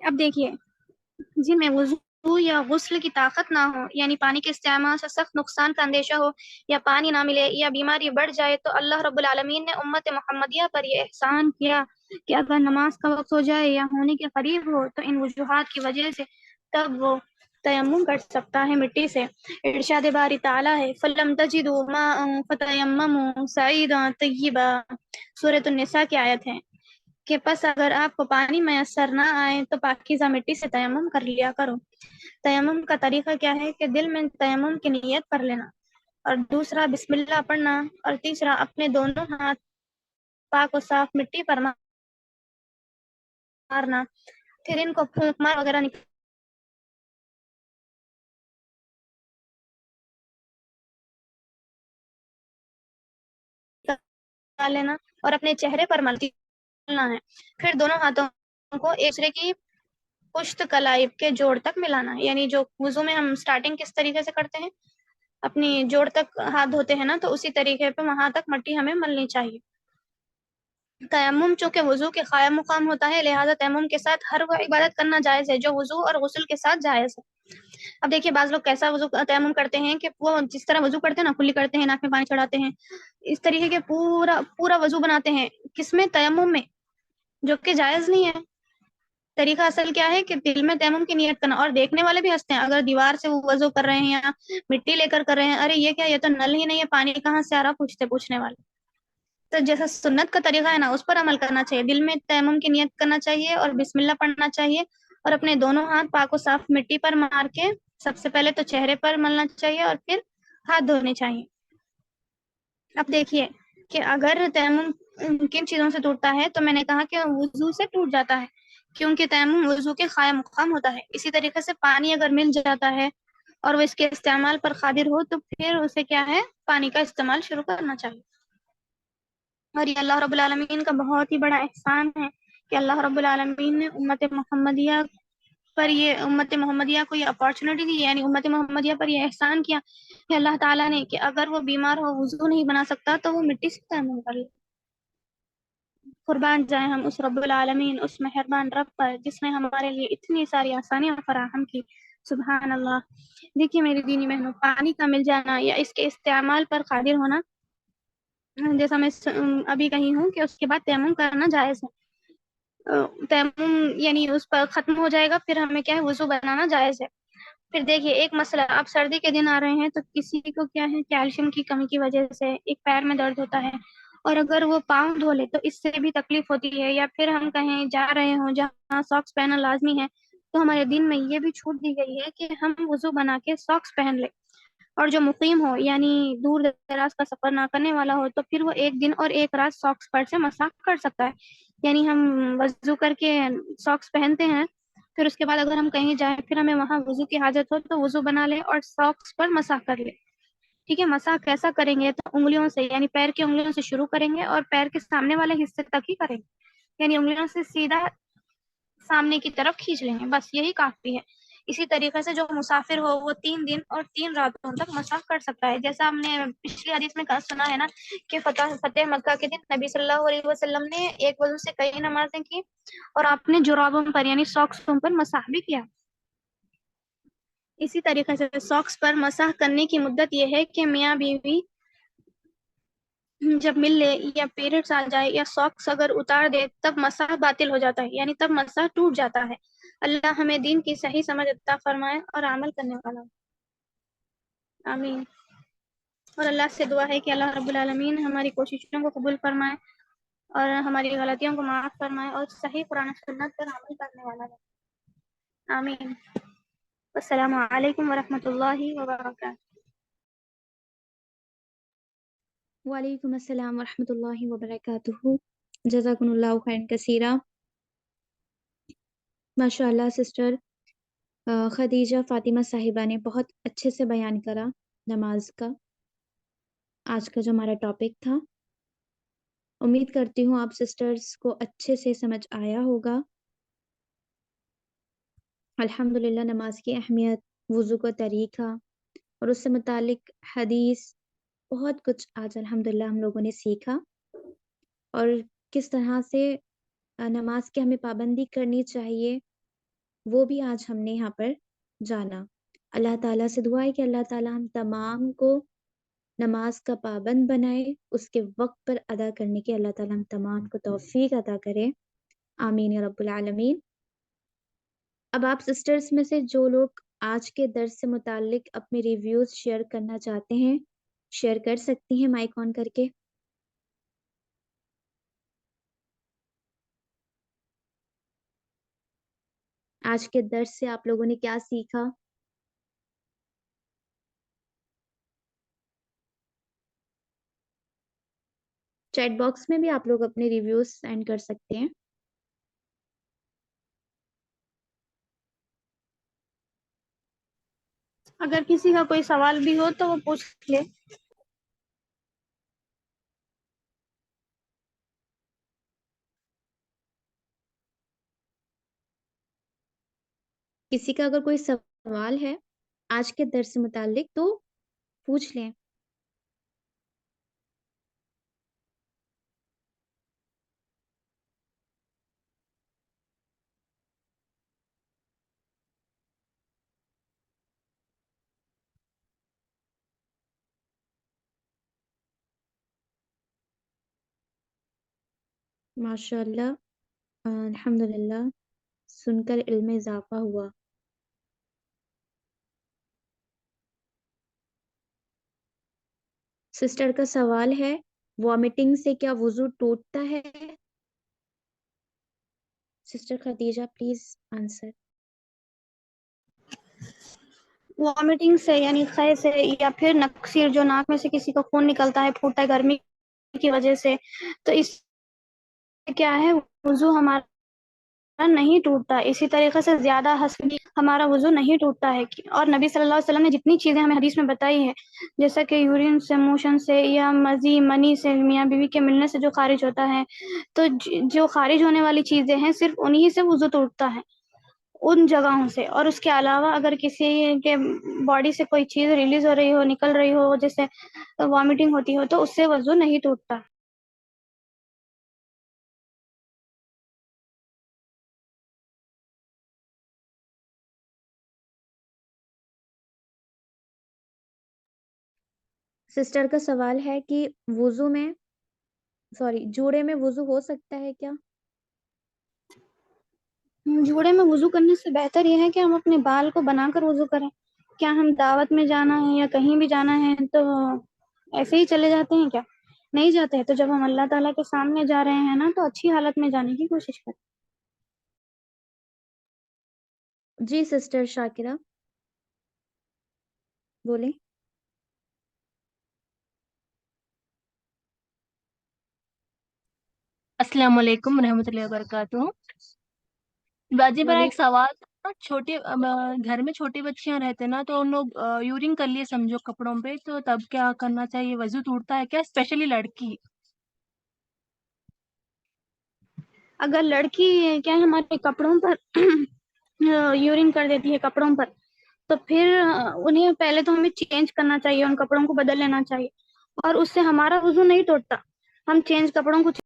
اب دیکھیے، جن میں وضو یا غسل کی طاقت نہ ہو، یعنی پانی کے استعمال سے سخت نقصان کا اندیشہ ہو، یا پانی نہ ملے، یا بیماری بڑھ جائے، تو اللہ رب العالمین نے امت محمدیہ پر یہ احسان کیا کہ اگر نماز کا وقت ہو جائے یا ہونے کے قریب ہو تو ان وجوہات کی وجہ سے تب وہ تیمم کر سکتا ہے مٹی سے۔ ارشاد باری تعالیٰ ہے فَلَمْ تَجِدُوا مَاءً فَتَيَمَّمُوا صَعِيدًا طَيِّبًا، سورۃ النساء کی آیت ہے کہ پس اگر آپ کو پانی میسر نہ آئے تو پاکیزہ مٹی سے تیمم کر لیا کرو۔ تیمم کا طریقہ کیا ہے کہ دل میں تیمم کی نیت کر لینا، اور دوسرا بسم اللہ پڑھنا، اور تیسرا اپنے دونوں ہاتھ پاک و صاف مٹی پر مارنا، پھر ان کو پھونک مار وغیرہ نکال لینا اور اپنے چہرے پر ملنا ہے۔ پھر دونوں ہاتھوں کو ایک دوسرے کی پشت کلائی کے جوڑ تک ملانا ہے، یعنی جو وضو میں ہم سٹارٹنگ کس طریقے سے کرتے ہیں، اپنی جوڑ تک ہاتھ دھوتے ہیں نا، تو اسی طریقے پہ وہاں تک مٹی ہمیں ملنی چاہیے۔ تیمم چونکہ وضو کے قائم مقام ہوتا ہے، لہٰذا تیمم کے ساتھ ہر وہ عبادت کرنا جائز ہے جو وضو اور غسل کے ساتھ جائز ہے۔ اب دیکھیے بعض لوگ کیسا وضو تیمم کرتے ہیں کہ وہ جس طرح وضو کرتے ہیں نا، کلی کرتے ہیں، ناک میں پانی چڑھاتے ہیں، اس طریقے کے پورا پورا وضو بناتے ہیں، کس میں؟ تیمم میں، جو کہ جائز نہیں ہے۔ طریقہ اصل کیا ہے کہ دل میں تیمم کی نیت کرنا، اور دیکھنے والے بھی ہنستے ہیں اگر دیوار سے وہ وضو کر رہے ہیں یا مٹی لے کر رہے ہیں، ارے یہ کیا، یہ تو نل ہی نہیں ہے، پانی کہاں سے آ رہا، پوچھنے والے۔ تو جیسا سنت کا طریقہ ہے نا، اس پر عمل کرنا چاہیے، دل میں تیمم کی نیت کرنا چاہیے اور بسم اللہ پڑھنا چاہیے، اور اپنے دونوں ہاتھ پاک و صاف مٹی پر مار کے سب سے پہلے تو چہرے پر ملنا چاہیے اور پھر ہاتھ دھونے چاہیے۔ اب دیکھیے کہ اگر تیمم کن چیزوں سے ٹوٹتا ہے، تو میں نے کہا کہ وضو سے ٹوٹ جاتا ہے، کیونکہ تیمم وضو کے قائم مقام ہوتا ہے۔ اسی طریقے سے پانی اگر مل جاتا ہے اور وہ اس کے استعمال پر قادر ہو تو پھر اسے کیا ہے، پانی کا استعمال شروع کرنا چاہیے۔ اور یہ اللہ رب العالمین کا بہت ہی بڑا احسان ہے کہ اللہ رب العالمین نے امت محمدیہ کو یہ اپارچونٹی دی، یعنی امت محمدیہ پر یہ احسان کیا کہ اللہ تعالیٰ نے کہ اگر وہ بیمار ہو، وضو نہیں بنا سکتا، تو وہ مٹی سے تیمم کر لے۔ قربان جائیں ہم اس رب العالمین، اس مہربان رب پر جس نے ہمارے لیے اتنی ساری آسانیاں فراہم کی۔ سبحان اللہ۔ دیکھیے میری دینی بہنوں، پانی کا مل جانا یا اس کے استعمال پر قادر ہونا، جیسا میں ابھی کہی ہوں کہ اس کے بعد تیمم کرنا جائز ہے۔ تیمم یعنی اس پر ختم ہو جائے گا، پھر ہمیں کیا ہے، وضو بنانا جائز ہے۔ پھر دیکھیے ایک مسئلہ، اب سردی کے دن آ رہے ہیں تو کسی کو کیا ہے، کیلشیم کی کمی کی وجہ سے ایک پیر میں درد ہوتا ہے، اور اگر وہ پاؤں دھو لے تو اس سے بھی تکلیف ہوتی ہے، یا پھر ہم کہیں جا رہے ہوں جہاں ساکس پہننا لازمی ہے، تو ہمارے دین میں یہ بھی چھوٹ دی گئی ہے کہ ہم وضو بنا کے ساکس پہن لیں۔ اور جو مقیم ہو، یعنی دور دراز کا سفر نہ کرنے والا ہو، تو پھر وہ 1 دن اور 1 رات ساکس پر سے مسح کر سکتا ہے، یعنی ہم وضو کر کے ساکس پہنتے ہیں، پھر اس کے بعد اگر ہم کہیں جائیں پھر ہمیں وہاں وضو کی حاجت ہو تو وضو بنا لیں اور ساکس پر مسح کر لیں۔ ٹھیک ہے، مسح کیسا کریں گے؟ تو انگلیوں سے، یعنی پیر کی انگلیوں سے شروع کریں گے اور پیر کے سامنے والے حصے تک ہی کریں گے، یعنی انگلیوں سے سیدھا سامنے کی طرف کھینچ لیں گے، بس یہی کافی ہے۔ اسی طریقے سے جو مسافر ہو وہ 3 دن اور 3 راتوں تک مسح کر سکتا ہے، جیسا ہم نے پچھلی حدیث میں سنا ہے نا کہ فتح مکہ کے دن نبی صلی اللہ علیہ وسلم نے ایک وضو سے کئی نمازیں کی اور آپ نے جرابوں پر یعنی ساکسوں پر مسح بھی کیا۔ اسی طریقے سے ساکس پر مسح کرنے کی مدت یہ ہے کہ میاں بیوی جب مل لے یا پیریڈز آ جائے یا ساکس اگر اتار دے تب مسح باطل ہو جاتا ہے، یعنی تب مسح ٹوٹ جاتا ہے۔ اللہ ہمیں دین کی صحیح سمجھ عطا فرمائے اور عمل کرنے والا۔ آمین۔ اور اللہ سے دعا ہے کہ اللہ رب العالمین ہماری کوششوں کو قبول فرمائے اور ہماری غلطیوں کو معاف فرمائے اور صحیح قرآن و سنت پر عمل کرنے والا بنائے. آمین. السلام علیکم ورحمۃ اللہ وبرکاتہ. وعلیکم السلام ورحمۃ اللہ وبرکاتہ. جزاکم اللہ خیرا کثیرا. ماشاء اللہ سسٹر خدیجہ فاطمہ صاحبہ نے بہت اچھے سے بیان کرا نماز کا. آج کا جو ہمارا ٹاپک تھا، امید کرتی ہوں آپ سسٹرز کو اچھے سے سمجھ آیا ہوگا. الحمدللہ نماز کی اہمیت، وضو کا طریقہ اور اس سے متعلق حدیث، بہت کچھ آج الحمدللہ ہم لوگوں نے سیکھا، اور کس طرح سے نماز کی ہمیں پابندی کرنی چاہیے وہ بھی آج ہم نے یہاں پر جانا. اللہ تعالیٰ سے دعا ہے کہ اللہ تعالیٰ ہم تمام کو نماز کا پابند بنائے، اس کے وقت پر ادا کرنے کی اللہ تعالیٰ ہم تمام کو توفیق عطا کرے. آمین یا رب العالمین. اب آپ سسٹرز میں سے جو لوگ آج کے درس سے متعلق اپنے ریویوز شیئر کرنا چاہتے ہیں، شیئر کر سکتی ہیں مائک آن کر کے. آج کے درس سے آپ لوگوں نے کیا سیکھا؟ چیٹ باکس میں بھی آپ لوگ اپنے ریویوز سینڈ کر سکتے ہیں. اگر کسی کا کوئی سوال بھی ہو تو وہ پوچھ لے. کسی کا اگر کوئی سوال ہے آج کے درس سے متعلق تو پوچھ لیں. ماشاء اللہ الحمدللہ سن کر علم میں اضافہ ہوا. سسٹر کا سوال ہے، وامٹنگ سے کیا وضو ٹوٹتا ہے؟ Sister Khadija please answer. Vomiting سے یعنی خے سے یا پھر نقصیر جو ناک میں سے کسی کو خون نکلتا ہے پھوٹتا ہے گرمی کی وجہ سے، تو اس سے کیا ہے وضو ہمارا نہیں ٹوٹتا. اسی طریقے سے زیادہ ہنسنے ہمارا وضو نہیں ٹوٹتا ہے. اور نبی صلی اللہ علیہ وسلم نے جتنی چیزیں ہمیں حدیث میں بتائی ہے، جیسا کہ یورین سے، موشن سے یا مزی منی سے، میاں بیوی کے ملنے سے جو خارج ہوتا ہے، تو جو خارج ہونے والی چیزیں ہیں صرف انہی سے وضو ٹوٹتا ہے، ان جگہوں سے. اور اس کے علاوہ اگر کسی کے باڈی سے کوئی چیز ریلیز ہو رہی ہو، نکل رہی ہو، جیسے وامٹنگ ہوتی ہو، تو اس سے وضو نہیں ٹوٹتا. سسٹر کا سوال ہے کہ وضو میں جوڑے میں وضو ہو سکتا ہے کیا؟ جوڑے میں وضو کرنے سے بہتر یہ ہے کہ ہم اپنے بال کو بنا کر وضو کریں. کیا ہم دعوت میں جانا ہے یا کہیں بھی جانا ہے تو ایسے ہی چلے جاتے ہیں؟ کیا نہیں جاتے ہیں؟ تو جب ہم اللہ تعالیٰ کے سامنے جا رہے ہیں نا تو اچھی حالت میں جانے کی کوشش کریں. جی سسٹر شاکرہ بولیں. السلام علیکم ورحمۃ اللہ وبرکاتہ. باجی میرا ایک سوال تھا. چھوٹے گھر میں چھوٹے بچیاں رہتے نا، تو ان لوگ یورین کر لیے سمجھو کپڑوں پہ، تو تب کیا کرنا چاہیے؟ وضو ٹوٹتا ہے کیا؟ اسپیشلی لڑکی. اگر لڑکی کیا ہے ہمارے کپڑوں پر یورین کر دیتی ہے کپڑوں پر، تو پھر انہیں پہلے تو ہمیں چینج کرنا چاہیے، ان کپڑوں کو بدل لینا چاہیے، اور اس سے ہمارا وضو نہیں ٹوٹتا. ہم چینج کپڑوں کو